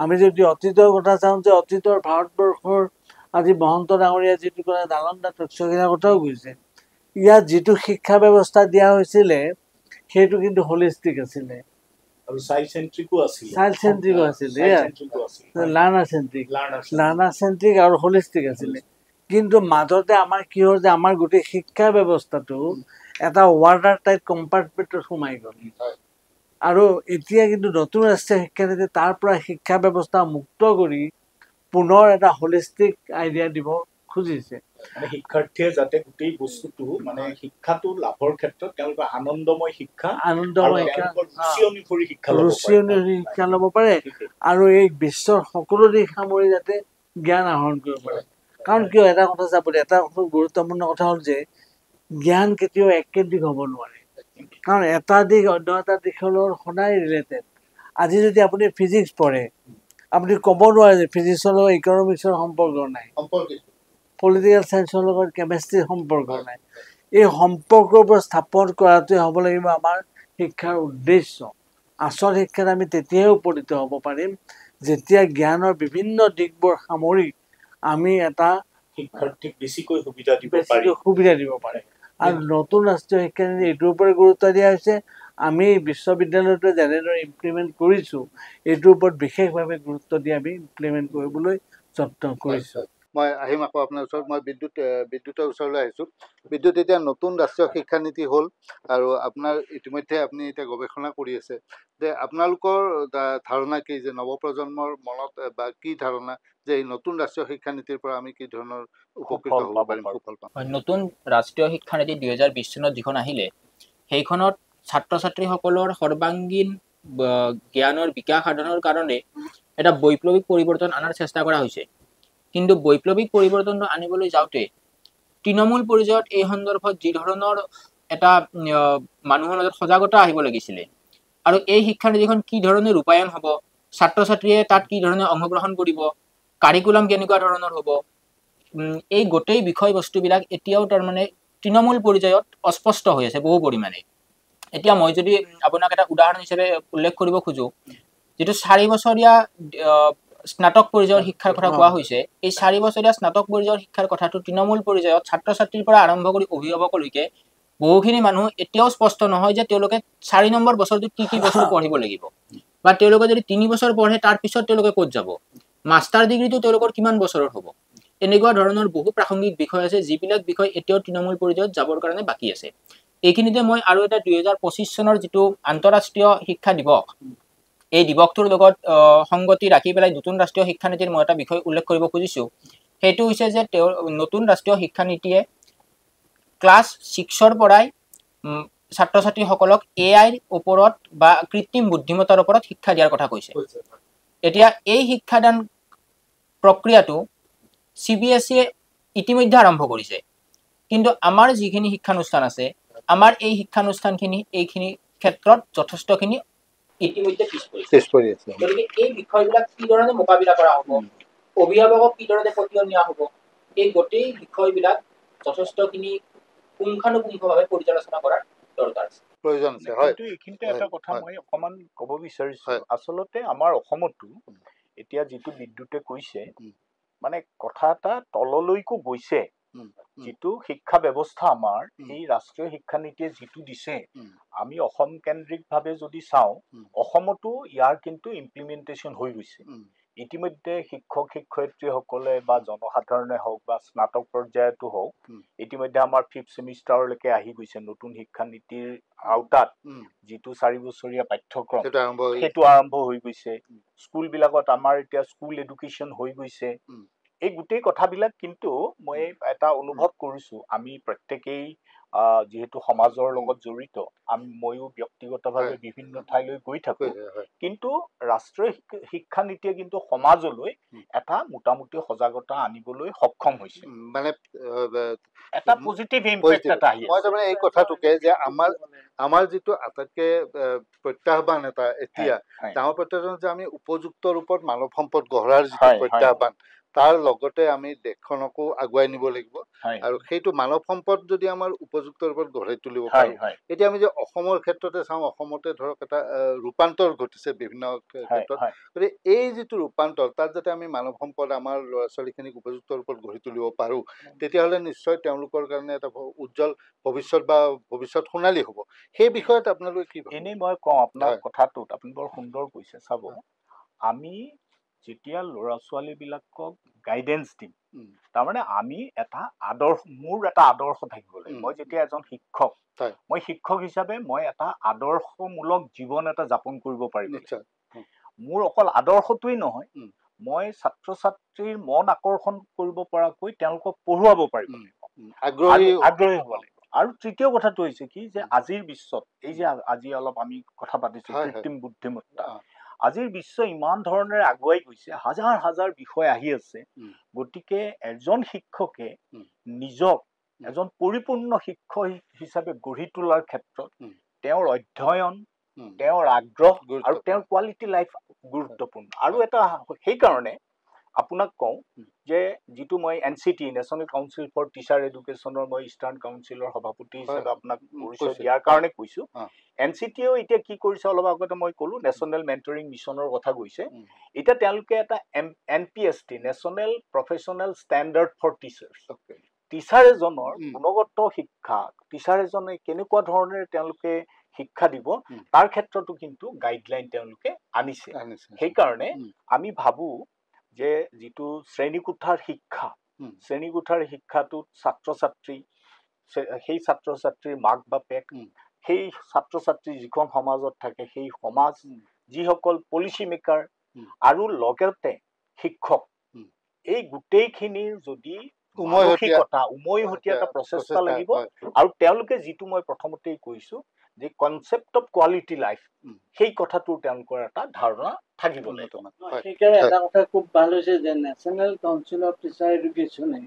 আমি যদি অতীতৰ কথা চাওঁ যে অতীতৰ ভাৰতবৰ্ষৰ আজি মহন্ত ডাঙৰীয়া যিটো ক'লে নালন্দা তক্ষশিলাৰ কথাও কৈছে। ইয়াত যিটো শিক্ষা ব্যৱস্থা দিয়া হৈছিলে সেইটো কিন্তু হলিষ্টিক আছিলে, আৰু চাইল্ড চেন্ট্ৰিকো আছিলে, লাৰ্নাৰ চেন্ট্ৰিক আৰু হলিষ্টিক আছিলে। কিন্তু মাজতে আমাৰ কি হ'ল যে আমাৰ গোটেই শিক্ষা ব্যৱস্থাটো এটা ৱাৰ্ডাৰ টাইপ কম্পাৰ্টমেণ্টত সোমাই গ'ল। আৰু এতিয়া কিন্তু নতুন ৰাষ্ট্ৰীয় শিক্ষানীতি তাৰ পৰা শিক্ষা ব্যৱস্থা মুক্ত কৰি পুনৰ এটা হলিষ্টিক আইডিয়া দিব খুজিছে। শিক্ষাৰ্থীয়ে যাতে গোটেই বস্তুটো শিক্ষাটো লাভৰ ক্ষেত্ৰত তেওঁলোকৰ আনন্দময় শিক্ষা ৰুচি অনুসৰি শিক্ষা ল'ব পাৰে আৰু এই বিশ্বৰ সকলো দিশ সামৰি যাতে জ্ঞান আহৰণ কৰিব পাৰে। কাৰণ কিয়, এটা কথা চাব, এটা গুৰুত্বপূৰ্ণ কথা হ'ল যে জ্ঞান কেতিয়াও এককেন্দ্ৰিক হ'ব নোৱাৰে। কাৰণ এটা দিশ অন্য এটা দিশৰ লগত সদায় ৰিলেটেড। আজি যদি আপুনি ফিজিক্স পঢ়ে, আপুনি ক'ব নোৱাৰে যে ফিজিক্সৰ লগত ইকনমিক্সৰ সম্পৰ্ক নাই, পলিটিকেল চায়েন্সৰ লগত কেমেষ্ট্ৰিৰ সম্পৰ্ক নাই। এই সম্পৰ্কবোৰ স্থাপন কৰাটোৱে হ'ব লাগিব আমাৰ শিক্ষাৰ উদ্দেশ্য। আচল শিক্ষাত আমি তেতিয়াহে উপনীত হ'ব পাৰিম যেতিয়া জ্ঞানৰ বিভিন্ন দিশবোৰ সামৰি আমি এটা শিক্ষাৰ্থীক বেছিকৈ সুবিধা দিব পাৰে। আৰু নতুন ৰাষ্ট্ৰীয় শিক্ষানীতি এইটোৰ ওপৰত গুৰুত্ব দিয়া হৈছে। আমি বিশ্ববিদ্যালয়টো যেনেদৰে ইমপ্লিমেণ্ট কৰিছোঁ, এইটোৰ ওপৰত বিশেষভাৱে গুৰুত্ব দি আমি ইমপ্লিমেণ্ট কৰিবলৈ যত্ন কৰিছোঁ। মই আহিম আকৌ আপোনাৰ ওচৰত। মই বিদ্যুতৰ ওচৰলৈ আহিছোঁ। বিদ্যুৎ, এতিয়া নতুন ৰাষ্ট্ৰীয় শিক্ষানীতি হ'ল আৰু আপোনাৰ ইতিমধ্যে আপুনি এতিয়া গৱেষণা কৰি আছে যে আপোনালোকৰ ধাৰণা কি, যে নৱপ্ৰজন্মৰ মনত বা কি ধাৰণা যে এই নতুন ৰাষ্ট্ৰীয় শিক্ষানীতিৰ পৰা আমি কি ধৰণৰ উপকৃত হ'ব পাৰিম, সুফল পাম? নতুন ৰাষ্ট্ৰীয় শিক্ষানীতি 2020 চনত যিখন আহিলে, সেইখনত ছাত্ৰ ছাত্ৰীসকলৰ সৰ্বাংগীন জ্ঞানৰ বিকাশ সাধনৰ কাৰণে এটা বৈপ্লৱিক পৰিৱৰ্তন অনাৰ চেষ্টা কৰা হৈছে। কিন্তু বৈপ্লৱিক পৰিৱৰ্তনটো আনিবলৈ যাওঁতে তৃণমূল পৰ্যায়ত এই সন্দৰ্ভত যি ধৰণৰ এটা মানুহৰ মাজত সজাগতা আহিব লাগিছিলে, আৰু এই শিক্ষানীতিখন কি ধৰণে ৰূপায়ণ হ'ব, ছাত্ৰ ছাত্ৰীয়ে তাত কি ধৰণে অংশগ্ৰহণ কৰিব, কাৰিকুলাম কেনেকুৱা ধৰণৰ হ'ব, এই গোটেই বিষয়বস্তুবিলাক এতিয়াও তৃণমূল পৰ্যায়ত অস্পষ্ট হৈ আছে বহু পৰিমাণে। এতিয়া মই যদি আপোনাক এটা উদাহৰণ হিচাপে উল্লেখ কৰিব খোজো, যিটো 4 বছৰীয়া স্নাতক পৰ্যায়ৰ শিক্ষাৰ কথা কোৱা হৈছে, এই 4 বছৰীয়া স্নাতক পৰ্যায়ৰ শিক্ষাৰ কথাটো তৃণমূল পৰ্যায়ত ছাত্ৰ ছাত্ৰীৰ পৰা আৰম্ভ কৰি অভিভাৱকলৈকে বহুখিনি মানুহ এতিয়াও স্পষ্ট নহয় যে তেওঁলোকে 4 নম্বৰ বছৰটোত কি কি বস্তু পঢ়িব লাগিব, বা তেওঁলোকে যদি 3 বছৰ পঢ়ে তাৰ পিছত তেওঁলোকে ক'ত যাব, মাষ্টাৰ ডিগ্ৰীটো তেওঁলোকৰ কিমান বছৰৰ হ'ব। এনেকুৱা ধৰণৰ বহু প্ৰাসংগিক বিষয় আছে যিবিলাক বিষয় এতিয়াও তৃণমূল পৰ্যায়ত যাবৰ কাৰণে বাকী আছে। এইখিনিতে মই আৰু এটা 2025 চনৰ যিটো আন্তঃৰাষ্ট্ৰীয় শিক্ষা দিৱস, এই দিৱসটোৰ লগত সংগতি ৰাখি পেলাই নতুন ৰাষ্ট্ৰীয় শিক্ষানীতিৰ মই এটা বিষয় উল্লেখ কৰিব খুজিছোঁ। সেইটো হৈছে যে নতুন ৰাষ্ট্ৰীয় শিক্ষানীতিয়ে ক্লাছ 6ৰ পৰাই ছাত্ৰ ছাত্ৰীসকলক এআইৰ ওপৰত বা কৃত্ৰিম বুদ্ধিমত্তাৰ ওপৰত শিক্ষা দিয়াৰ কথা কৈছে এতিয়া এই শিক্ষাদান প্ৰক্ৰিয়াটো CBSE ইতিমধ্যে আৰম্ভ কৰিছে কিন্তু আমাৰ যিখিনি শিক্ষানুষ্ঠান আছে আমাৰ এই শিক্ষানুষ্ঠানখিনি এইখিনি ক্ষেত্ৰত যথেষ্টখিনি ইতিমধ্যে পিছ পৰি আছে গতিকে এই বিষয়বিলাক কি ধৰণে মোকাবিলা কৰা হ'ব অভিভাৱকক কি ধৰণে প্ৰতিজন নিয়া হ'ব এই গোটেই বিষয়বিলাক যথেষ্টখিনি পুংখানুপুংখভাৱে পৰ্যালোচনা কৰাৰ দৰকাৰ আছে প্ৰয়োজন আছে হয় কিন্তু এইখিনিতে এটা কথা মই অকমান ক'ব বিচাৰিছো আচলতে আমাৰ অসমতো এতিয়া যিটো বিদ্যুতে কৈছে মানে কথা এটা তললৈকো গৈছে যিটো শিক্ষা ব্যৱস্থা আমাৰ এই ৰাষ্ট্ৰীয় শিক্ষা নীতিয়ে যিটো দিছে আমি অসম কেন্দ্ৰিকভাৱে যদি চাওঁ অসমতো ইয়াৰ কিন্তু ইমপ্লিমেণ্টেশ্যন হৈ গৈছে ইতিমধ্যে শিক্ষক শিক্ষয়িত্ৰীসকলে বা জনসাধাৰণে হওক বা স্নাতক পৰ্যায়তো হওক ইতিমধ্যে আমাৰ 5th চেমিষ্টাৰলৈকে আহি গৈছে নতুন শিক্ষা নীতিৰ আওতাত যিটো 4 বছৰীয়া পাঠ্যক্ৰম সেইটো আৰম্ভ হৈ গৈছে স্কুলবিলাকত আমাৰ এতিয়া স্কুল এডুকেশ্যন হৈ গৈছে এই গোটেই কথাবিলাক কিন্তু মই এটা অনুভৱ কৰিছো আমি প্ৰত্যেকেই যেহেতু সমাজৰ লগত জড়িত আমি ময়ো ব্যক্তিগতভাৱে বিভিন্ন ঠাইলৈ গৈ থাকো কিন্তু ৰাষ্ট্ৰীয় শিক্ষা নীতিয়ে কিন্তু সমাজলৈ এটা মোটামুটি সজাগতা আনিবলৈ সক্ষম হৈছে মানে এটা পজিটিভ ইম্পেক্ট এটা আহি মই তাৰমানে এই কথাটোকে যে আমাৰ যিটো আটাইতকৈ প্ৰত্যাহ্বান এটা এতিয়া ডাঙৰ প্ৰত্যাহ্বান যে আমি উপযুক্ত ৰূপত মানৱ সম্পদ গঢ়াৰ যিটো প্ৰত্যাহ্বান তাৰ লগতে আমি দেশখনকো আগুৱাই নিব লাগিব আৰু সেইটো মানৱ সম্পদ যদি আমাৰ উপযুক্ত ৰূপত গঢ়াই তুলিব পাৰো এতিয়া আমি যে অসমৰ ক্ষেত্ৰতে চাওঁ অসমতে ধৰক এটা ৰূপান্তৰ ঘটিছে বিভিন্ন ক্ষেত্ৰত গতিকে এই যিটো ৰূপান্তৰ তাত যাতে আমি মানৱ সম্পদ আমাৰ ল'ৰা ছোৱালীখিনিক উপযুক্ত ৰূপত গঢ়ি তুলিব পাৰো তেতিয়াহ'লে নিশ্চয় তেওঁলোকৰ কাৰণে এটা উজ্জ্বল ভৱিষ্যত বা ভৱিষ্যত সোণালী হ'ব সেই বিষয়ত আপোনালোকে কি এনেই মই কওঁ আপোনাৰ কথাটোত আপুনি বৰ সুন্দৰ কৈছে চাব আমি যেতিয়া ল'ৰা ছোৱালীবিলাকক গাইডেন্স দিম তাৰমানে আমি এটা আদৰ্শ মোৰ এটা আদৰ্শ থাকিব লাগিব মই যেতিয়া এজন শিক্ষক মই শিক্ষক হিচাপে মই এটা আদৰ্শমূলক জীৱন এটা যাপন কৰিব পাৰিম মোৰ অকল আদৰ্শটোৱেই নহয় মই ছাত্ৰ ছাত্ৰীৰ মন আকৰ্ষণ কৰিব পৰাকৈ তেওঁলোকক পঢ়ুৱাব পাৰিব আগ্ৰহী হ'ব লাগিব আৰু তৃতীয় কথাটো হৈছে কি যে আজিৰ বিশ্বত এই যে আজি অলপ আমি কথা পাতিছো কৃত্ৰিম বুদ্ধিমত্তা আজিৰ বিশ্ব ইমান ধৰণেৰে আগুৱাই গৈছে হাজাৰ হাজাৰ বিষয় আহি আছে গতিকে এজন শিক্ষকে নিজক এজন পৰিপূৰ্ণ শিক্ষক হিচাপে গঢ়ি তোলাৰ ক্ষেত্ৰত তেওঁৰ অধ্যয়ন তেওঁৰ আগ্ৰহ আৰু তেওঁৰ কোৱালিটি লাইফ গুৰুত্বপূৰ্ণ আৰু এটা সেইকাৰণে আপোনাক কওঁ যে যিটো মই NCT national council for teacher এডুকেশ্যনৰ মই ইষ্টাৰ্ণ কাউন্সিলৰ সভাপতি হিচাপে আপোনাক পৰিচয় দিয়াৰ কাৰণে কৈছো NCTও এতিয়া কি কৰিছে অলপ আগতে মই ক'লো নেশ্যনেল মেণ্টৰিং মিছনৰ কথা কৈছে এতিয়া তেওঁলোকে এটা NPST national professional standard for teachers teacher এজনৰ গুণগত শিক্ষা টিচাৰ এজনে কেনেকুৱা ধৰণেৰে তেওঁলোকে শিক্ষা দিব তাৰ ক্ষেত্ৰতো কিন্তু গাইডলাইন তেওঁলোকে আনিছে সেইকাৰণে আমি ভাবো যে যিটো শ্ৰেণীকোঠাৰ শিক্ষাটোত ছাত্ৰ ছাত্ৰী সেই ছাত্ৰ ছাত্ৰীৰ মাক বাপেক সেই ছাত্ৰ ছাত্ৰী যিখন সমাজত থাকে সেই সমাজ যিসকল পলিচি মেকাৰ আৰু লগতে শিক্ষক এই গোটেইখিনিৰ যদি উমৈহতীয়া এটা প্ৰচেষ্টা লাগিব আৰু তেওঁলোকে যিটো মই প্ৰথমতেই কৈছো যে কনচেপ্ট অফ কোৱালিটি লাইফ সেই কথাটোৰ তেওঁলোকৰ এটা ধাৰণা থাকিব লাগিব সেইকাৰণে এটা কথা খুব ভাল হৈছে যে নেশ্যনেল কাউন্সিল অফ টিচাৰ এডুকেশ্যনে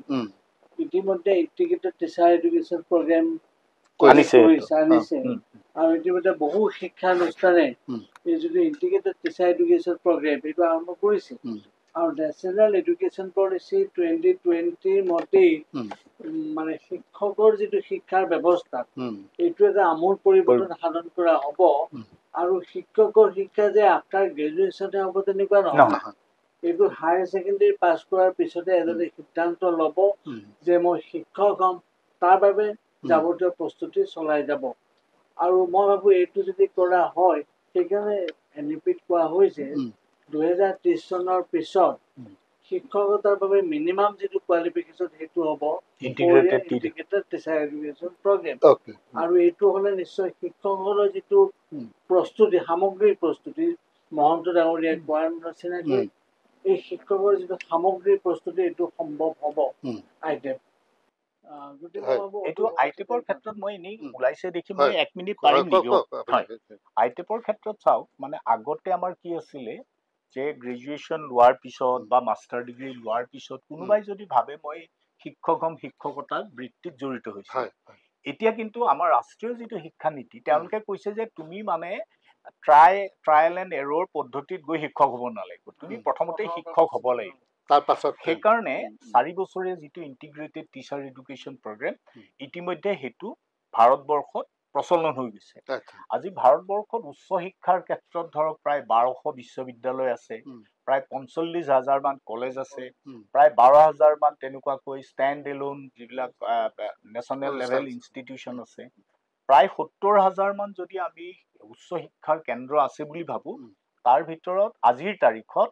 ইতিমধ্যে ইণ্টিগ্ৰেটেড টিচাৰ এডুকেশ্যন প্ৰগ্ৰেম আনিছে আৰু ইতিমধ্যে বহু শিক্ষানুষ্ঠানে এই যিটো ইণ্টিগ্ৰেটেড টিচাৰ এডুকেশ্যন প্ৰগ্ৰেম এইটো আৰম্ভ কৰিছে আৰু নেশ্যনেল এডুকেশ্যন পলিচি 2020 মতেই মানে শিক্ষকৰ যিটো শিক্ষাৰ ব্যৱস্থা এইটো এটা আমূল পৰিৱৰ্তন সাধন কৰা হ'ব আৰু শিক্ষকৰ শিক্ষা যে আফটাৰ গ্ৰেজুৱেশ্যনে হ'ব তেনেকুৱা নহয় এইটো হায়াৰ ছেকেণ্ডেৰী পাছ কৰাৰ পিছতে এজনে সিদ্ধান্ত ল'ব যে মই শিক্ষক হ'ম তাৰ বাবে যাৱতীয় প্ৰস্তুতি চলাই যাব আৰু মই ভাবো এইটো যদি কৰা হয় সেইকাৰণে NEP-ত কোৱা হৈছে 2030 চনৰ পিছত শিক্ষকতাৰ বাবে মিনিমাম যিটো কোৱালিফিকেশ্যন সেইটো হ'ব ইণ্টিগ্ৰেটেড টিচাৰ এডুকেশ্যন প্ৰগ্ৰেম আৰু এইটো হ'লে নিশ্চয় শিক্ষকসকলৰ যিটো প্ৰস্তুতি সামগ্ৰিক প্ৰস্তুতি মহন্ত ডাঙৰীয়াই কোৱাৰ নিচিনাকৈ এই শিক্ষকৰ যিটো সামগ্ৰিক প্ৰস্তুতি এইটো সম্ভৱ হ'ব আইটেম এইটো আইটেপৰ ক্ষেত্ৰত মই এনেই ওলাইছে দেখি মই 1 মিনিট পাৰিম নেকি আইটেপৰ ক্ষেত্ৰত চাওক মানে আগতে আমাৰ কি আছিলে যে গ্ৰেজুৱেশ্যন লোৱাৰ পিছত বা মাষ্টাৰ ডিগ্ৰী লোৱাৰ পিছত কোনোবাই যদি ভাবে মই শিক্ষক হম শিক্ষকতাৰ বৃত্তিত জড়িত হৈছে এতিয়া কিন্তু আমাৰ ৰাষ্ট্ৰীয় যিটো শিক্ষা নীতি তেওঁলোকে কৈছে যে তুমি মানে ট্ৰায়েল এণ্ড এৰৰ পদ্ধতিত গৈ শিক্ষক হ'ব নালাগিব তুমি প্ৰথমতে শিক্ষক হ'ব লাগিব তাৰ পাছত সেইকাৰণে 4 বছৰীয়া যিটো ইণ্টিগ্ৰেটেড টিচাৰ এডুকেশ্যন প্ৰগ্ৰেম ইতিমধ্যে সেইটো ভাৰতবৰ্ষত প্ৰচলন হৈ গৈছে আজি ভাৰতবৰ্ষত উচ্চ শিক্ষাৰ ক্ষেত্ৰত ধৰক প্ৰায় 1200 বিশ্ববিদ্যালয় আছে প্ৰায় 45,000 মান কলেজ আছে প্ৰায় 12,000 মান তেনেকুৱাকৈ ষ্টেণ্ড এলোন যিবিলাক নেশ্যনেল লেভেল ইনষ্টিটিউশ্যন আছে প্ৰায় 70,000 মান যদি আমি উচ্চ শিক্ষাৰ কেন্দ্ৰ আছে বুলি ভাবো তাৰ ভিতৰত আজিৰ তাৰিখত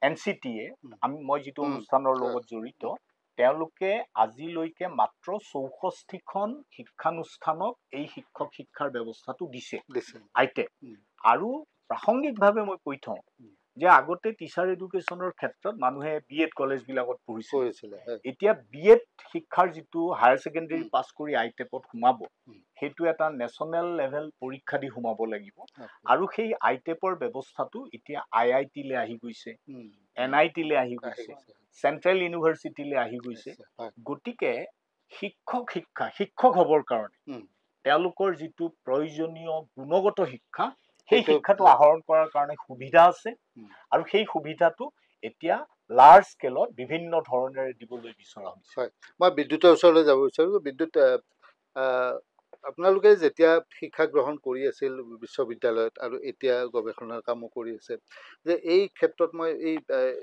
NCTA মই যিটো অনুষ্ঠানৰ লগত জড়িত তেওঁলোকে আজিলৈকে মাত্ৰ 64খন শিক্ষানুষ্ঠানক এই শিক্ষক শিক্ষাৰ ব্যৱস্থাটো দিছে আইটে আৰু প্ৰাসংগিকভাৱে মই কৈ থওঁ যে আগতে টিচাৰ এডুকেশ্যনৰ ক্ষেত্ৰত মানুহে BEd কলেজ বিলাকত পঢ়িছিল এতিয়া BEd শিক্ষাৰ যিটো হায়াৰ ছেকেণ্ডাৰী পাছ কৰি আইটেপত সোমাব সেইটো এটা নেশ্যনেল লেভেল পৰীক্ষা দি সোমাব লাগিব আৰু সেই আইটেপৰ ব্যৱস্থাটো এতিয়া IIT লে আহি গৈছে NIT লে আহি গৈছে চেন্ট্ৰেল ইউনিভাৰ্চিটিলৈ আহি গৈছে গতিকে শিক্ষক হ'বৰ কাৰণে তেওঁলোকৰ যিটো প্ৰয়োজনীয় গুণগত শিক্ষা সেই শিক্ষাটো আহৰণ কৰাৰ কাৰণে সুবিধা আছে আৰু সেই সুবিধাটো এতিয়া লাৰ্জ স্কেলত বিভিন্ন ধৰণেৰে দিবলৈ বিচৰা হৈছে মই বিদ্যুতৰ ওচৰলৈ যাব বিচাৰো বিদ্যুৎ আপোনালোকে যেতিয়া শিক্ষা গ্ৰহণ কৰি আছিল বিশ্ববিদ্যালয়ত আৰু এতিয়া গৱেষণাৰ কামো কৰি আছে যে এই ক্ষেত্ৰত মই এই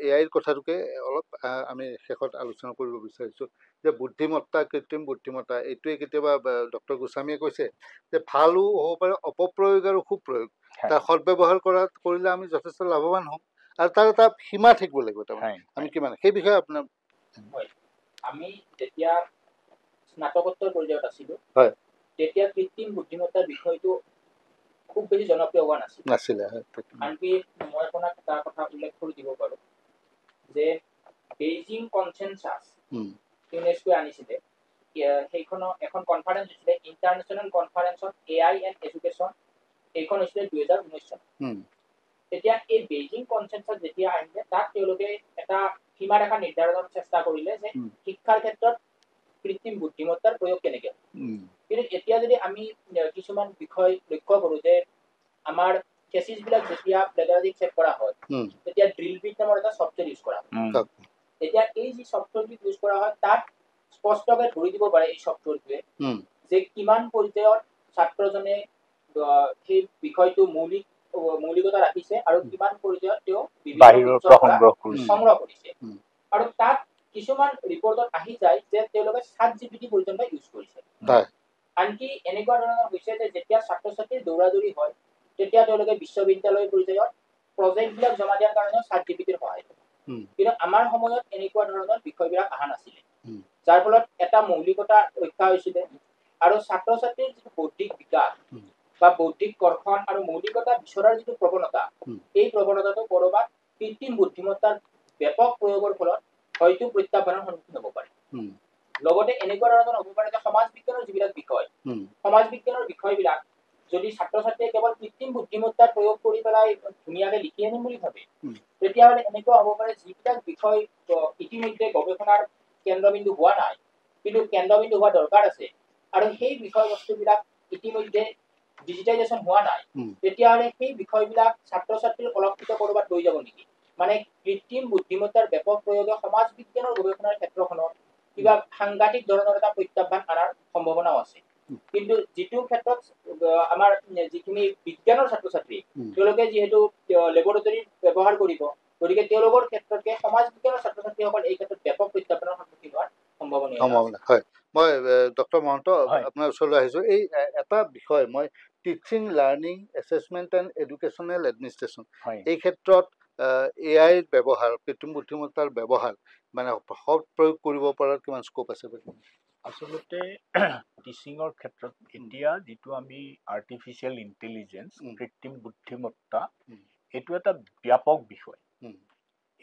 AI কথাটোকে অলপ আমি শেষত আলোচনা কৰিব বিচাৰিছোঁ যে বুদ্ধিমত্তা কৃত্ৰিম বুদ্ধিমত্তা এইটোৱে কেতিয়াবা ডক্টৰ গোস্বামীয়ে কৈছে যে ভালো হ'ব পাৰে অপপ্ৰয়োগ আৰু সুপ্ৰয়োগ তাৰ সদব্যৱহাৰ কৰিলে আমি যথেষ্ট লাভৱান হ'ম আৰু তাৰ এটা সীমা থাকিব লাগিব তাৰমানে আমি কিমান সেই বিষয়ে আপোনাৰ আমি যেতিয়া স্নাতকোত্তৰ পৰ্যায়ত আছিলোঁ তেতিয়া কৃত্ৰিম বুদ্ধিমত্তাৰ বিষয়টো খুব বেছি জনপ্ৰিয় হোৱা নাছিলে আনকি মই আপোনাক তাৰ কথা উল্লেখ কৰি দিব পাৰোঁ যে বেইজিং কনচেনচাছ ইউনেস্কোৱে আনিছিলে সেইখনৰ এখন কনফাৰেন্স হৈছিলে international conference on AI and education এইখন হৈছিলে 2019 চনত তেতিয়া এই বেইজিং কনচেনচাছ যেতিয়া আহিলে তাত তেওঁলোকে এটা সীমাৰেখা নিৰ্ধাৰণৰ চেষ্টা কৰিলে যে শিক্ষাৰ ক্ষেত্ৰত কৃত্ৰিম বুদ্ধিমত্তাৰ প্ৰয়োগ কেনেকে কিন্তু এতিয়া যদি আমি কিছুমান বিষয় লক্ষ্য কৰোঁ যে আমাৰ কেচিছ বিলাক যেতিয়া প্লেজাৰিক চেক কৰা হয় তেতিয়া ড্ৰিল বিট নামৰ এটা ছফ্টৱেৰ ইউজ কৰা হয় এতিয়া এই যি ছফ্টৱেৰটো ইউজ কৰা হয় তাত স্পষ্টকৈ ধৰি দিব পাৰে এই ছফ্টৱেৰটোৱে যে কিমান পৰ্যায়ত ছাত্ৰজনে সেই বিষয়টো মৌলিকতা ৰাখিছে আৰু কিমান পৰ্যায়ত তেওঁ সংগ্ৰহ কৰিছে আৰু তাত কিছুমান ৰিপৰ্টত আহি যায় যে তেওঁলোকে ChatGPT পৰ্যন্ত ইউজ কৰিছে আনকি এনেকুৱা ধৰণৰ হৈছে যে যেতিয়া ছাত্ৰ ছাত্ৰীৰ দৌৰাদৌৰি হয় তেতিয়া তেওঁলোকে বিশ্ববিদ্যালয় পৰ্যায়ত প্ৰজেক্টবিলাক জমা দিয়াৰ কাৰণে ChatGPTৰ সহায় লয় কিন্তু আমাৰ সময়ত এনেকুৱা ধৰণৰ বিষয়বিলাক অহা নাছিলে যাৰ ফলত এটা মৌলিকতা ৰক্ষা হৈছিলে আৰু ছাত্ৰ ছাত্ৰীৰ যিটো বৌদ্ধিক বিকাশ বা বৌদ্ধিক কৰ্ষণ আৰু মৌলিকতা বিচৰাৰ যিটো প্ৰৱণতা এই প্ৰৱণতাটো কৰবাত কৃত্ৰিম বুদ্ধিমত্তাৰ ব্যাপক প্ৰয়োগৰ ফলত হয়তো প্ৰত্যাহ্বানৰ সন্মুখীন হ'ব পাৰে লগতে এনেকুৱা ধৰণৰ হ'ব পাৰে যে সমাজ বিজ্ঞানৰ যিবিলাক বিষয় সমাজ বিজ্ঞানৰ বিষয়বিলাক যদি ছাত্ৰ ছাত্ৰীয়ে কেৱল কৃত্ৰিম বুদ্ধিমত্তাৰ প্ৰয়োগ কৰি পেলাই ধুনীয়াকৈ লিখি আনিম বুলি ভাবে তেতিয়াহ'লে এনেকুৱা হ'ব পাৰে যিবিলাক বিষয় ইতিমধ্যে গৱেষণাৰ কেন্দ্ৰবিন্দু হোৱা নাই কিন্তু কেন্দ্ৰবিন্দু হোৱা দৰকাৰ আছে আৰু সেই বিষয়বস্তুবিলাক ইতিমধ্যে ডিজিটাইজেশ্যন হোৱা নাই তেতিয়াহ'লে সেই বিষয়বিলাক ছাত্ৰ ছাত্ৰীৰ অলক্ষিত কৰবাত লৈ যাব নেকি মানে কৃত্ৰিম বুদ্ধিমত্তাৰ ব্যাপক প্ৰয়োগে সমাজ বিজ্ঞানৰ গৱেষণাৰ ক্ষেত্ৰখনত কিবা সাংঘাতিক ধৰণৰ এটা প্ৰত্যাহ্বান আনাৰ সম্ভাৱনাও আছে কিন্তু যিটো ক্ষেত্ৰত আমাৰ যিখিনি বিজ্ঞানৰ ছাত্ৰ ছাত্ৰী তেওঁলোকে যিহেতু লেবৰেটৰী ব্যৱহাৰ কৰিব গতিকে তেওঁলোকৰ ক্ষেত্ৰতে সমাজ বিজ্ঞানৰ ছাত্ৰ ছাত্ৰীসকল এই ক্ষেত্ৰত ব্যাপক প্ৰত্যাহ্বানৰ সন্মুখীন হোৱাৰ সম্ভাৱনা হয় মই ডক্টৰ মহন্ত আপোনাৰ ওচৰলৈ আহিছোঁ এই এটা বিষয় মই teaching learning assessment and educational administration এই ক্ষেত্ৰত AI ব্যৱহাৰ কৃত্ৰিম বুদ্ধিমত্তাৰ ব্যৱহাৰ মানে সৎ প্ৰয়োগ কৰিব পৰাৰ কিমান স্কোপ আছে আচলতে টিচিঙৰ ক্ষেত্ৰত এতিয়া যিটো আমি আৰ্টিফিচিয়েল ইণ্টেলিজেঞ্চ কৃত্ৰিম বুদ্ধিমত্তা এইটো এটা ব্যাপক বিষয়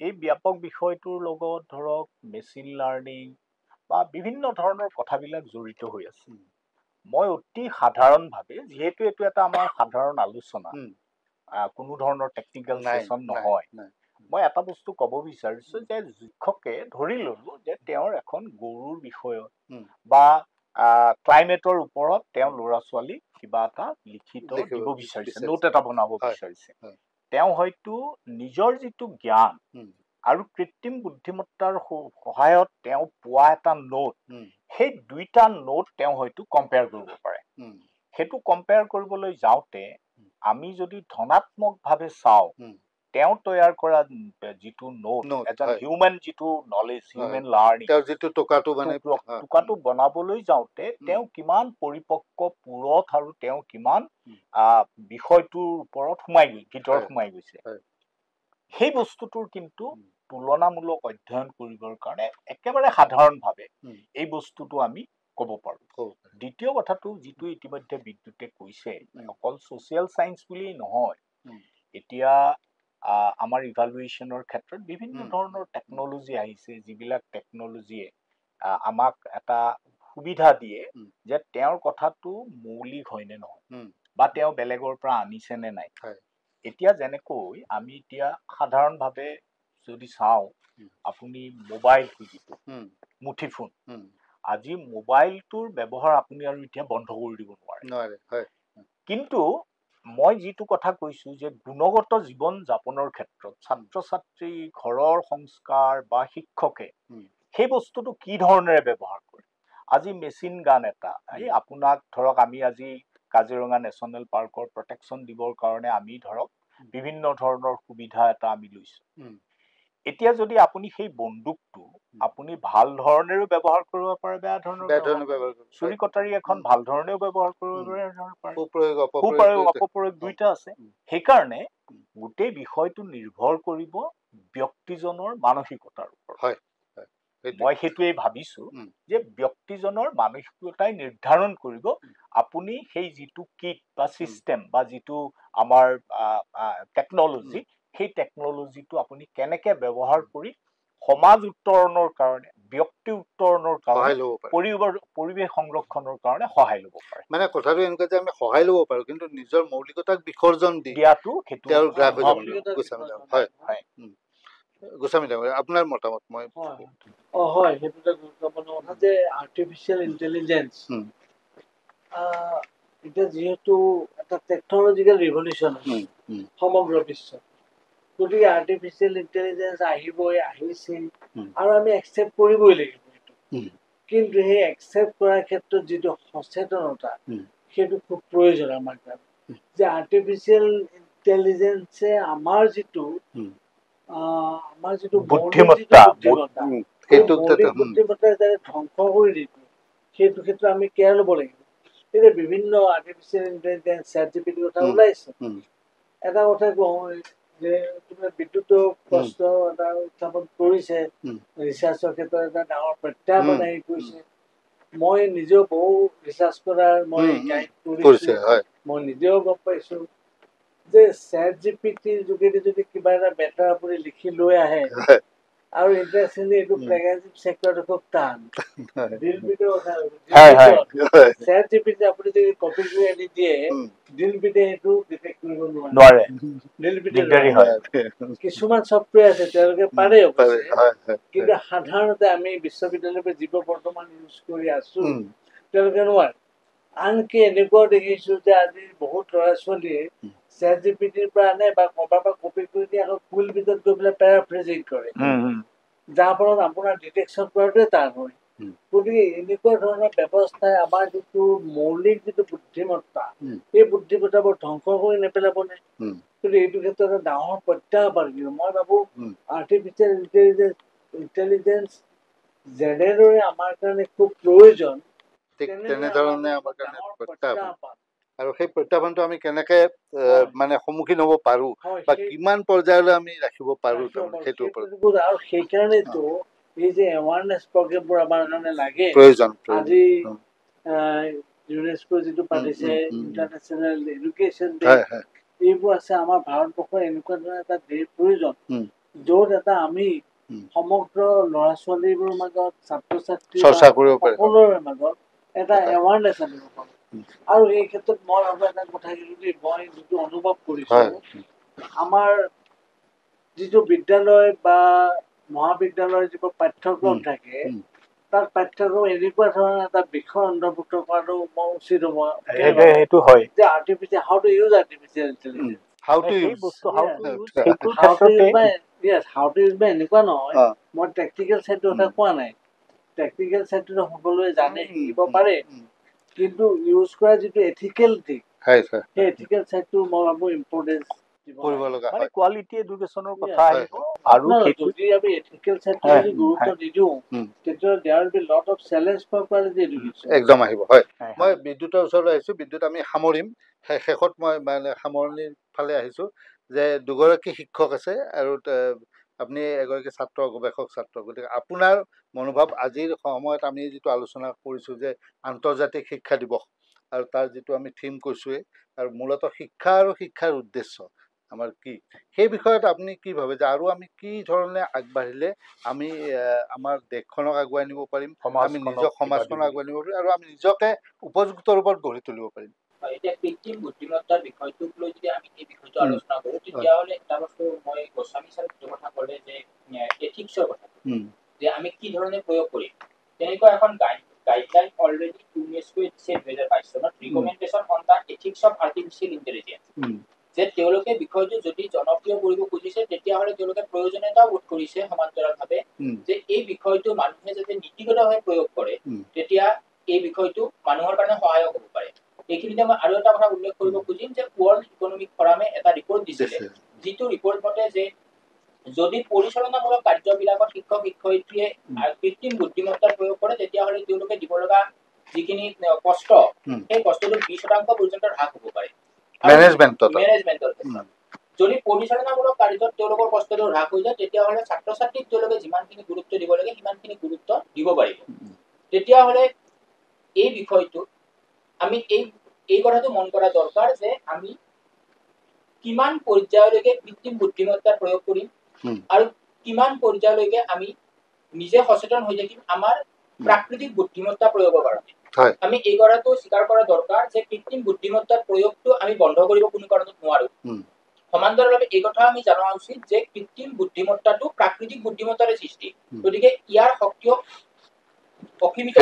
এই ব্যাপক বিষয়টোৰ লগত ধৰক মেচিন লাৰ্ণিং বা বিভিন্ন ধৰণৰ কথাবিলাক জড়িত হৈ আছে মই অতি সাধাৰণভাৱে যিহেতু এইটো এটা আমাৰ সাধাৰণ আলোচনা কোনো ধৰণৰ টেকনিকেল সেশন নহয় মই এটা বস্তু ক'ব বিচাৰিছো যে শিক্ষকে ধৰি ললো যে তেওঁৰ এখন গৰুৰ বিষয়ত বা ক্লাইমেটৰ ওপৰত তেওঁ ল'ৰা ছোৱালী কিবা এটা লিখিত দিব বিচাৰিছে নোট এটা বনাব বিচাৰিছে তেওঁ হয়তো নিজৰ যিটো জ্ঞান আৰু কৃত্ৰিম বুদ্ধিমত্তাৰ সহায়ত তেওঁ পোৱা এটা নোট সেই দুইটা নোট তেওঁ হয়তো কম্পেয়াৰ কৰিব পাৰে সেইটো কম্পেয়াৰ কৰিবলৈ যাওঁতে আমি যদি ধনাত্মকভাৱে চাওঁ তেওঁ তৈয়াৰ কৰা যিটো নোট এজন হিউমেন যিটো নলেজ হিউমেন লাৰ্নিং যিটো টোকাটো বনাবলৈ যাওঁতে তেওঁ কিমান পৰিপক্ক পুৰঠ আৰু তেওঁ কিমান বিষয়টোৰ ওপৰত ভিতৰত সোমাই গৈছে সেই বস্তুটোৰ কিন্তু তুলনামূলক অধ্যয়ন কৰিবৰ কাৰণে একেবাৰে সাধাৰণভাৱে এই বস্তুটো আমি ক'ব পাৰো দ্বিতীয় কথাটো যিটো ইতিমধ্যে বিদ্যুতে কৈছে অকল ছ'চিয়েল চায়েন্স বুলি নহয় এতিয়া আমাৰ ইভালুৱেশ্যনৰ ক্ষেত্ৰত বিভিন্ন ধৰণৰ টেকন'লজি আহিছে যিবিলাক টেকন'লজিয়ে আমাক এটা সুবিধা দিয়ে যে তেওঁৰ কথাটো মৌলিক হয়নে নহয় বা তেওঁ বেলেগৰ পৰা আনিছে নে নাই এতিয়া যেনেকৈ আমি এতিয়া সাধাৰণভাৱে যদি চাওঁ আপুনি মোবাইলটো যিটো মুঠি ফোন আজি মোবাইলটোৰ ব্যৱহাৰ আপুনি আৰু এতিয়া বন্ধ কৰি দিব নোৱাৰে কিন্তু মই যিটো কথা কৈছো যে গুণগত জীৱন যাপনৰ ক্ষেত্ৰত ছাত্ৰ ছাত্ৰী ঘৰৰ সংস্কাৰ বা শিক্ষকে সেই বস্তুটো কি ধৰণেৰে ব্যৱহাৰ কৰে আজি মেচিন গান এটা এই আপোনাক ধৰক আমি আজি কাজিৰঙা নেশ্যনেল পাৰ্কৰ প্ৰটেকশ্যন দিবৰ কাৰণে আমি ধৰক বিভিন্ন ধৰণৰ সুবিধা এটা আমি লৈছো এতিয়া যদি আপুনি সেই বন্দুকটো আপুনি ভাল ধৰণেও ব্যৱহাৰ কৰিব পাৰে বেয়া ধৰণেও চুৰি কটাৰী এখন ভাল ধৰণেও ব্যৱহাৰ কৰিব পাৰে অপপ্ৰয়োগ দুইটা আছে সেইকাৰণে গোটেই বিষয়টো নিৰ্ভৰ কৰিব ব্যক্তিজনৰ মানসিকতাৰ ওপৰত মই সেইটোৱেই ভাবিছো যে ব্যক্তিজনৰ মানসিকতাই নিৰ্ধাৰণ কৰিব আপুনি সেই যিটো কিট বা চিষ্টেম বা যিটো আমাৰ টেকন'লজি সেই টেকন'লজিটো আপুনি কেনেকে ব্যৱহাৰ কৰি সমাজ উত্তৰণৰ কাৰণে ব্যক্তি উত্তৰণৰ কাৰণে পৰিৱেশ সংৰক্ষণৰ কাৰণে সহায় ল'ব পাৰে মানে কথাটো এনেকুৱা যে আমি সহায় ল'ব পাৰো কিন্তু নিজৰ মৌলিকতাক বিসৰ্জন দিয়াটো গোস্বামী ডাঙৰীয়া আপোনাৰ মতামত মই হয় সেইটো গুৰুত্বপূৰ্ণ কথা যে আৰ্টিফিচিয়েল ইণ্টেলিজেঞ্চ এতিয়া যিহেতু এটা টেকনলজিকেল ৰিভলিউশ্যন হৈছে সমগ্ৰ বিশ্বত গতিকে আৰ্টিফিচিয়েল ইণ্টেলিজেঞ্চ আহিছে আৰু আমি একচেপ্ট কৰিবই লাগিব কিন্তু সেই একচেপ্ট কৰাৰ ক্ষেত্ৰত যিটো সচেতনতা সেইটো খুব প্ৰয়োজন আমাৰ কাৰণে যে আৰ্টিফিচিয়েল ইণ্টেলিজেঞ্চে আমাৰ যিটো বুদ্ধিমত্তা বুদ্ধিমত্তাই যাতে ধ্বংস কৰি দিছো সেইটো ক্ষেত্ৰত আমি কেয়াৰ ল'ব লাগিব এতিয়া বিভিন্ন আৰ্টিফিচিয়েল ইণ্টেলিজেঞ্চ ChatGPT কথা ওলাইছে এটা কথা কওঁ যে তুমি বিদ্যুৎ প্ৰশ্ন এটা উত্থাপন কৰিছে ৰিচাৰ্চৰ ক্ষেত্ৰত এটা ডাঙৰ প্ৰত্যাহ্বান আহি পৰিছে মই নিজেও বহু ৰিচাৰ্চ কৰাৰ মই গাইড কৰিছো মই নিজেও গম পাইছো যে ChatGPTৰ যোগেদি যদি কিবা এটা মেটাৰ আপুনি লিখি লৈ আহে আৰু ইণ্টাৰেষ্টিংলি এইটো প্লেগাৰিজিম চেক্টৰটো খুব টান ChatGPT আপুনি যদি কপি কৰি আনি দিয়ে দিলপিতে সেইটো ডিটেক্ট কৰিব নোৱাৰে কিছুমান ছফ্টৱেৰ আছে তেওঁলোকে পাৰে কিন্তু সাধাৰণতে আমি বিশ্ববিদ্যালয়ৰ পৰা যিবোৰ বৰ্তমান ইউজ কৰি আছো তেওঁলোকে নোৱাৰে আনকি এনেকুৱাও দেখিছো যে আজি বহুত ল'ৰা ছোৱালীয়ে ChatGPTৰ পৰা আনে বা ক'ৰবাৰ পৰা কপি কৰি দিয়ে আকৌ কুইল ভিতৰত গৈ পেলাই পেৰাফ্ৰেজিং কৰে যাৰ ফলত আপোনাৰ ডিটেকশ্যন কৰাটোৱে টান হয় গতিকে এনেকুৱা ধৰণৰ ব্যৱস্থাই আমাৰ যিটো মৌলিক যিটো বুদ্ধিমত্তা এই বুদ্ধিমত্তাবোৰ ধ্বংস কৰি নেপেলাবনে কিন্তু এইটো ক্ষেত্ৰত এটা ডাঙৰ প্ৰত্যাহ্বান কিন্তু মই ভাবো আৰ্টিফিচিয়েল ইণ্টেলিজেঞ্চ যেনেদৰে আমাৰ কাৰণে খুব প্ৰয়োজন তেনেধৰণে আমাৰ কাৰণে প্ৰত্যাহ্বান আৰু সেই প্ৰত্যাহ্বানটো আমি কেনেকে মানে সন্মুখীন হ'ব পাৰো বা কিমান পৰ্যায়লৈ আমি ৰাখিব পাৰো সেইটোৰ ওপৰত আৰু সেইকাৰণেতো এই যে এৱাৰনেছ প্ৰগ্ৰেমবোৰ আমাৰ কাৰণে লাগে প্ৰয়োজন আজি ইউনেস্কো যিটো পাতিছে ইণ্টাৰনেশ্যনেল এডুকেশ্যন ডে এইবোৰ আছে আমাৰ ভাৰতবৰ্ষৰ এনেকুৱা ধৰণৰ এটা ডেৰ প্ৰয়োজন য'ত এটা আমি সমগ্ৰ ল'ৰা ছোৱালীবোৰৰ মাজত ছাত্ৰ ছাত্ৰী চৰ্চা কৰিব পাৰে সকলোৰে মাজত এটা হয়। এৱাৰনেছ আনিব পাৰোঁ আৰু এই ক্ষেত্ৰত মই ভাবোঁ এটা কথা কিন্তু দেই মই যিটো অনুভৱ কৰিছোঁ হয় আমাৰ যিটো বিদ্যালয় বা মহাবিদ্যালয়ৰ যিবোৰ পাঠ্যক্ৰম থাকে তাত পাঠ্যক্ৰম এনেকুৱা ধৰণৰ এটা বিষয় অন্তৰ্ভুক্ত কৰাটো মই উচিত হ'ব সেইটো হয় যে artificial how to use artificial intelligence how to সেই ইউজ বস্তু how to use সেইটোৰ হাউ টু ইউজ ক্ষেত্ৰতে হাউ টু ইউজ এনেকুৱা নহয় অ। মই টেকনিকেল ছাইডৰ কথা কোৱা নাই টেকনিকেল ছাইডটো সকলোৱে জানে শিকিব পাৰে কিন্তু ইউজ কৰা যিটো এথিকেল দিশ হয় হয় সেই এথিকেল ছাইডটো মই ভাবোঁ ইম্পৰ্টেঞ্চ কৰিব লগা মানে হয় কোৱালিটি এডুকেশ্যনৰ কথা Yeah. আহিব আৰু নহয়, সেইটো যদি আমি এথিকেল ছাইডটো হয়, যদি গুৰুত্ব হয়। নিদিওঁ তেতিয়া there will be lot of challenge for quality education একদম আহিব হয় হয়, মই হয়। বিদ্যুতৰ ওচৰলৈ আহিছোঁ বিদ্যুৎ আমি সামৰিম শেষত মই মানে সামৰণিৰ ফালে আহিছোঁ যে দুগৰাকী শিক্ষক আছে আৰু আপুনি এগৰাকী ছাত্ৰ গৱেষক ছাত্ৰ গতিকে আপোনাৰ মনোভাৱ আজিৰ সময়ত আমি যিটো আলোচনা কৰিছোঁ যে আন্তৰ্জাতিক শিক্ষা দিৱস আৰু তাৰ যিটো আমি থিম কৈছোঁৱেই আৰু মূলতঃ শিক্ষা আৰু শিক্ষাৰ উদ্দেশ্য আমাৰ কি সেই বিষয়ত আপুনি কি ভাবে যে আৰু আমি কি ধৰণে আগবাঢ়িলে আমি আমাৰ দেশখনক আগুৱাই নিব পাৰিম আমি নিজক সমাজখনক আগুৱাই নিব পাৰিম আৰু আমি নিজকে উপযুক্ত ৰূপত গঢ়ি তুলিব পাৰিম এতিয়া কৃত্ৰিম বুদ্ধিমত্তাৰ বিষয়টোক লৈ যদি আমি এই বিষয়টো আলোচনা কৰোঁ তেতিয়াহ'লে এটা বস্তু মই গোস্বামী ছাৰে যিটো কথা ক'লে যে এথিক্সৰ কথা যে আমি কি ধৰণে প্ৰয়োগ কৰিম তেনেকুৱা এখন গাইডলাইন অলৰেডি ইউনেস্কোৱে দিছে 2022 চনত recommendation on the ethics of artificial intelligence যে তেওঁলোকে বিষয়টো যদি জনপ্ৰিয় কৰিব খুজিছে তেতিয়াহ'লে তেওঁলোকে প্ৰয়োজনীয়তা বোধ কৰিছে সমান্তৰালভাৱে যে এই বিষয়টো মানুহে যাতে নীতিগতভাৱে প্ৰয়োগ কৰে তেতিয়া এই বিষয়টো মানুহৰ কাৰণে সহায়ক হ'ব পাৰে এইখিনিতে মই আৰু এটা কথা উল্লেখ কৰিব খুজিম যে ৱৰ্ল্ড ইকনমিক ফৰামে এটা ৰিপৰ্ট দিছিলে যিটো ৰিপৰ্ট মতে যে যদি পৰিচালনামূলক কাৰ্যবিলাকত শিক্ষক শিক্ষয়িত্ৰীয়ে কৃত্ৰিম বুদ্ধিমত্তা প্ৰয়োগ কৰে তেতিয়াহ'লে তেওঁলোকে দিব লগা যিখিনি কষ্ট সেই কষ্টটো 20% পৰ্যন্ত হ্ৰাস হ'ব পাৰে মেনেজমেণ্টৰ যদি পৰিচালনামূলক কাৰ্যত তেওঁলোকৰ কষ্টটো হ্ৰাস হৈ যায় তেতিয়াহ'লে ছাত্ৰ ছাত্ৰীক তেওঁলোকে যিমানখিনি গুৰুত্ব দিব লাগে সিমানখিনি গুৰুত্ব দিব পাৰিব তেতিয়াহ'লে এই বিষয়টো আমি এই কথাটো মন কৰা দৰকাৰ যে আমি কিমান পৰ্যায়লৈকে কৃত্ৰিম বুদ্ধিমত্তা প্ৰয়োগ কৰিম আৰু কিমান পৰ্যায়লৈকে আমি নিজে সচেতন হৈ থাকিম আমাৰ প্ৰাকৃতিক বুদ্ধিমত্তা প্ৰয়োগৰ কাৰণে আমি এই কথাটো স্বীকাৰ কৰা দৰকাৰ যে কৃত্ৰিম বুদ্ধিমত্তাৰ প্ৰয়োগটো আমি বন্ধ কৰিব কোনো কাৰণত নোৱাৰো সমান্তৰালভাৱে এই কথা আমি জনা উচিত যে কৃত্ৰিম বুদ্ধিমত্তাটো প্ৰাকৃতিক বুদ্ধিমত্তাৰে সৃষ্টি গতিকে ইয়াৰ সক্ৰিয় অসীমিত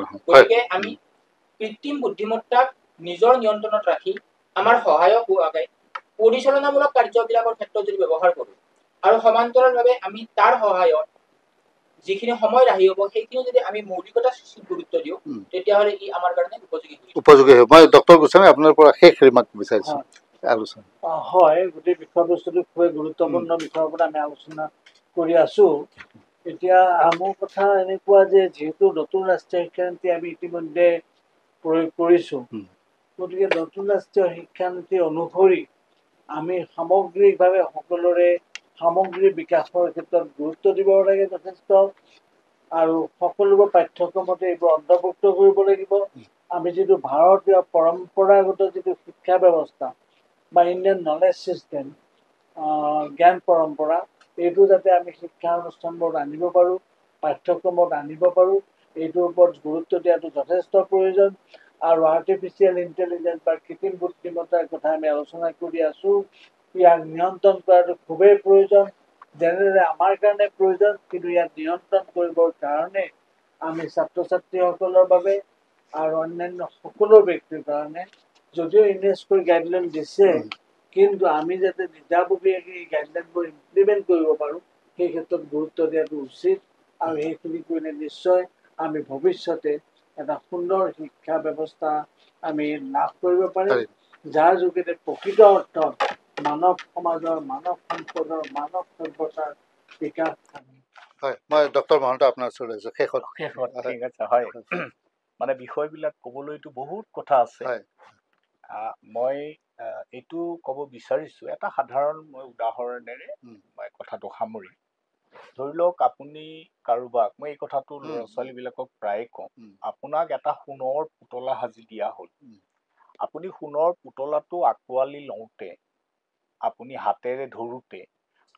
নহয় গতিকে আমি কৃত্ৰিম বুদ্ধিমত্তাক নিজৰ নিয়ন্ত্ৰণত ৰাখি আমাৰ সহায়ক হোৱাকৈ পৰিচালনামূলক কাৰ্যবিলাকৰ ক্ষেত্ৰত যদি ব্যৱহাৰ কৰোঁ আৰু সমান্তৰালভাৱে আমি তাৰ সহায়ত যিখিনি সময় ৰাহি হ'ব সেইখিনি যদি আমি মৌলিকতা সৃষ্টিত গুৰুত্ব দিওঁ তেতিয়াহ'লে ই আমাৰ কাৰণে উপযোগী হ'ব মই ডক্টৰ গোস্বামী আপোনাৰ পৰা শেষ ৰিমাৰ্ক বিচাৰিছোঁ আলোচনা হয় গোটেই বিষয়বস্তুটো খুবেই গুৰুত্বপূৰ্ণ বিষয়ৰ ওপৰত আমি আলোচনা কৰি আছোঁ এতিয়া মোৰ কথা এনেকুৱা যে যিহেতু নতুন ৰাষ্ট্ৰীয় শিক্ষানীতি আমি ইতিমধ্যে প্ৰয়োগ কৰিছোঁ গতিকে নতুন ৰাষ্ট্ৰীয় শিক্ষানীতি অনুসৰি আমি সামগ্ৰিকভাৱে সকলোৰে সামগ্ৰিক বিকাশৰ ক্ষেত্ৰত গুৰুত্ব দিব লাগে যথেষ্ট আৰু সকলোবোৰ পাঠ্যক্ৰমতে এইবোৰ অন্তৰ্ভুক্ত কৰিব লাগিব আমি যিটো ভাৰতীয় পৰম্পৰাগত যিটো শিক্ষা ব্যৱস্থা বা ইণ্ডিয়ান নলেজ ছিষ্টেম জ্ঞান পৰম্পৰা এইটো যাতে আমি শিক্ষা অনুষ্ঠানবোৰত আনিব পাৰোঁ পাঠ্যক্ৰমত আনিব পাৰোঁ এইটোৰ ওপৰত গুৰুত্ব দিয়াটো যথেষ্ট প্ৰয়োজন আৰু আৰ্টিফিচিয়েল ইণ্টেলিজেন্স বা কৃত্ৰিম বুদ্ধিমত্তাৰ কথা আমি আলোচনা কৰি আছোঁ ইয়াক নিয়ন্ত্ৰণ কৰাটো খুবেই প্ৰয়োজন যেনেদৰে আমাৰ কাৰণে প্ৰয়োজন কিন্তু ইয়াক নিয়ন্ত্ৰণ কৰিবৰ কাৰণে আমি ছাত্ৰ ছাত্ৰীসকলৰ বাবে আৰু অন্যান্য সকলো ব্যক্তিৰ কাৰণে যদিও ইউনেস্কোৰ গাইডলাইন দিছে কিন্তু আমি যাতে নিজাববীয়াকৈ এই গাইডলাইনবোৰ ইমপ্লিমেণ্ট কৰিব পাৰোঁ সেই ক্ষেত্ৰত গুৰুত্ব দিয়াটো উচিত আৰু সেইখিনি কৰিলে নিশ্চয় আমি ভৱিষ্যতে এটা সুন্দৰ শিক্ষা ব্যৱস্থা আমি লাভ কৰিব পাৰিম যাৰ যোগেদি প্ৰকৃত অৰ্থত মানৱ সমাজৰ মানৱ সম্পদৰ মানৱ সভ্যতাৰ বিকাশ হয় মই ডক্টৰ মহন্ত আপোনাৰ ওচৰলৈ আহিছোঁ শেষত ঠিক আছে হয় মানে বিষয়বিলাক ক'বলৈতো বহুত কথা আছে মই এইটো ক'ব বিচাৰিছোঁ এটা সাধাৰণ মই উদাহৰণেৰে মই কথাটো সামৰিম ধৰি লওক আপুনি কাৰোবাক মই এই কথাটো ল'ৰা ছোৱালীবিলাকক প্ৰায়ে কওঁ আপোনাক এটা সোণৰ পুতলা সাজি দিয়া হ'ল আপুনি সোণৰ পুতলাটো আঁকোৱালি লওঁতে আপুনি হাতেৰে ধৰোঁতে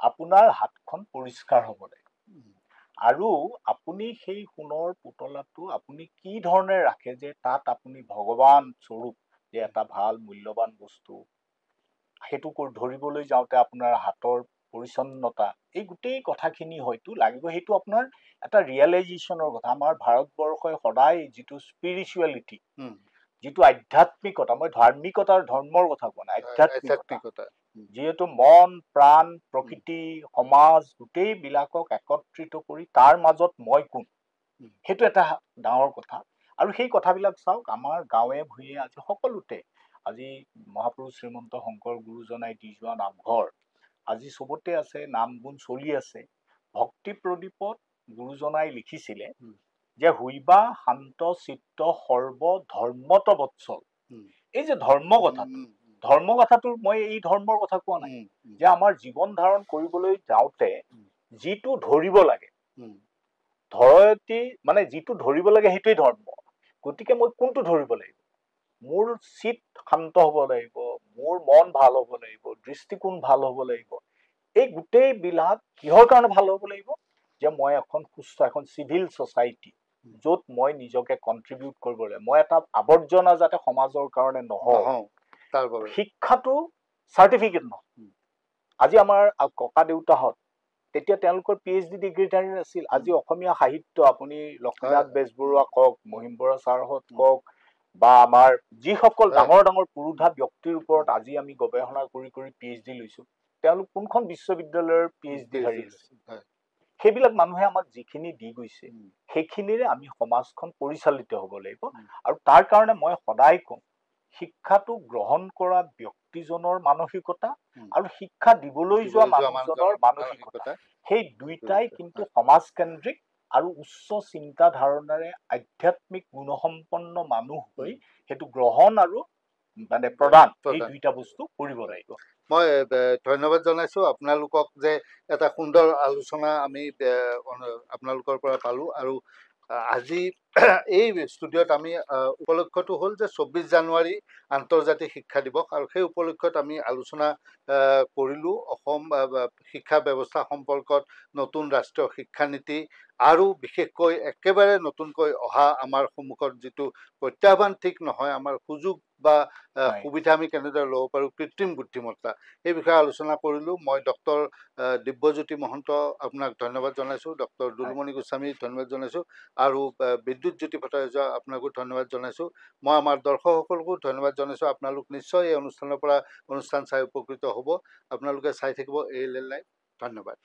আপোনাৰ হাতখন পৰিষ্কাৰ হ'ব লাগে আৰু আপুনি সেই সোণৰ পুতলাটো আপুনি কি ধৰণে ৰাখে যে তাত আপুনি ভগৱান স্বৰূপ যে এটা ভাল মূল্যৱান বস্তু সেইটো ধৰিবলৈ যাওঁতে আপোনাৰ হাতৰ পৰিচ্ছন্নতা এই গোটেই কথাখিনি হয়তো লাগিব সেইটো আপোনাৰ এটা ৰিয়েলাইজেশ্যনৰ কথা আমাৰ ভাৰতবৰ্ষই সদায় যিটো স্পিৰিচুৱেলিটি যিটো আধ্যাত্মিকতা মই ধাৰ্মিকতাৰ ধৰ্মৰ কথা কোৱা নাই আধ্যাত্মিকতা যিহেতু মন প্ৰাণ প্ৰকৃতি সমাজ গোটেইবিলাকক একত্ৰিত কৰি তাৰ মাজত মই কোন সেইটো এটা ডাঙৰ কথা আৰু সেই কথাবিলাক চাওক আমাৰ গাঁৱে ভূঞে আজি সকলোতে আজি মহাপুৰুষ শ্ৰীমন্ত শংকৰ গুৰুজনাই দি যোৱা নামঘৰ আজি চবতে আছে নাম গুণ চলি আছে ভক্তি প্ৰদীপত গুৰুজনাই লিখিছিলে যে হুইবা শান্ত চিত্ত সৰ্ব ধৰ্মত বৎসল এই যে ধৰ্ম কথাটোৰ মই এই ধৰ্মৰ কথা কোৱা নাই যে আমাৰ জীৱন ধাৰণ কৰিবলৈ যাওঁতে যিটো ধৰিব লাগে ধৰয়তী মানে যিটো ধৰিব লাগে সেইটোৱেই ধৰ্ম গতিকে মই কোনটো ধৰিব লাগিব মোৰ চিত শান্ত হ'ব লাগিব মোৰ মন ভাল হ'ব লাগিব দৃষ্টিকোণ ভাল হ'ব লাগিব এই গোটেইবিলাক কিহৰ কাৰণে ভাল হ'ব লাগিব যে মই এখন সুস্থ এখন চিভিল ছ'চাইটি য'ত মই নিজকে কণ্ট্ৰিবিউট কৰিব লাগিব মই এটা আৱৰ্জনা যাতে সমাজৰ কাৰণে নহওঁ তাৰ বাবে শিক্ষাটো চাৰ্টিফিকেট নহয় আজি আমাৰ ককা দেউতাহঁত তেতিয়া তেওঁলোকৰ PhD ডিগ্ৰীধাৰী আছিল আজি অসমীয়া সাহিত্য আপুনি লক্ষ্মীনাথ বেজবৰুৱা কওক মহিম বৰা ছাৰহঁত কওক বা আমাৰ যিসকল ডাঙৰ ডাঙৰ পুৰুধা ব্যক্তিৰ ওপৰত আজি আমি গৱেষণা কৰি PhD লৈছো তেওঁলোক কোনখন বিশ্ববিদ্যালয়ৰ PhDধাৰী আছিল সেইবিলাক মানুহে আমাক যিখিনি দি গৈছে সেইখিনিৰে আমি সমাজখন পৰিচালিত হ'ব লাগিব আৰু তাৰ কাৰণে মই সদায় কওঁ শিক্ষাটো গ্ৰহণ কৰা ব্যক্তিজনৰ মানসিকতা আৰু শিক্ষা দিবলৈ যোৱা মানুহজনৰ মানসিকতা সেই দুইটাই কিন্তু সমাজকেন্দ্ৰিক আৰু উচ্চ চিন্তা ধাৰণাৰে আধ্যাত্মিক গুণসম্পন্ন মানুহ হৈ সেইটো গ্ৰহণ আৰু মানে প্ৰদান এই দুইটা বস্তু কৰিব লাগিব মই ধন্যবাদ জনাইছো আপোনালোকক যে এটা সুন্দৰ আলোচনা আমি আপোনালোকৰ পৰা পালো আৰু আজি এই ষ্টুডিঅ'ত আমি উপলক্ষটো হ'ল যে ২৪ জানুৱাৰী আন্তৰ্জাতিক শিক্ষা দিৱস আৰু সেই উপলক্ষত আমি আলোচনা কৰিলোঁ অসম শিক্ষা ব্যৱস্থা সম্পৰ্কত নতুন ৰাষ্ট্ৰীয় শিক্ষানীতি আৰু বিশেষকৈ একেবাৰে নতুনকৈ অহা আমাৰ সন্মুখত যিটো প্ৰত্যাহ্বান ঠিক নহয় আমাৰ সুযোগ বা সুবিধা আমি কেনেদৰে ল'ব পাৰোঁ কৃত্ৰিম বুদ্ধিমত্তা এই বিষয়ে আলোচনা কৰিলোঁ মই ডক্টৰ দিব্যজ্যোতি মহন্ত আপোনাক ধন্যবাদ জনাইছোঁ ডক্টৰ দুলুমণি গোস্বামী ধন্যবাদ জনাইছোঁ আৰু বিদ্যুৎজ্যোতি ভট্টাচাৰ্য আপোনাকো ধন্যবাদ জনাইছোঁ মই আমাৰ দৰ্শকসকলকো ধন্যবাদ জনাইছোঁ আপোনালোক নিশ্চয় এই অনুষ্ঠানৰ পৰা অনুষ্ঠান চাই উপকৃত হ'ব আপোনালোকে চাই থাকিব ALL লাইভ ধন্যবাদ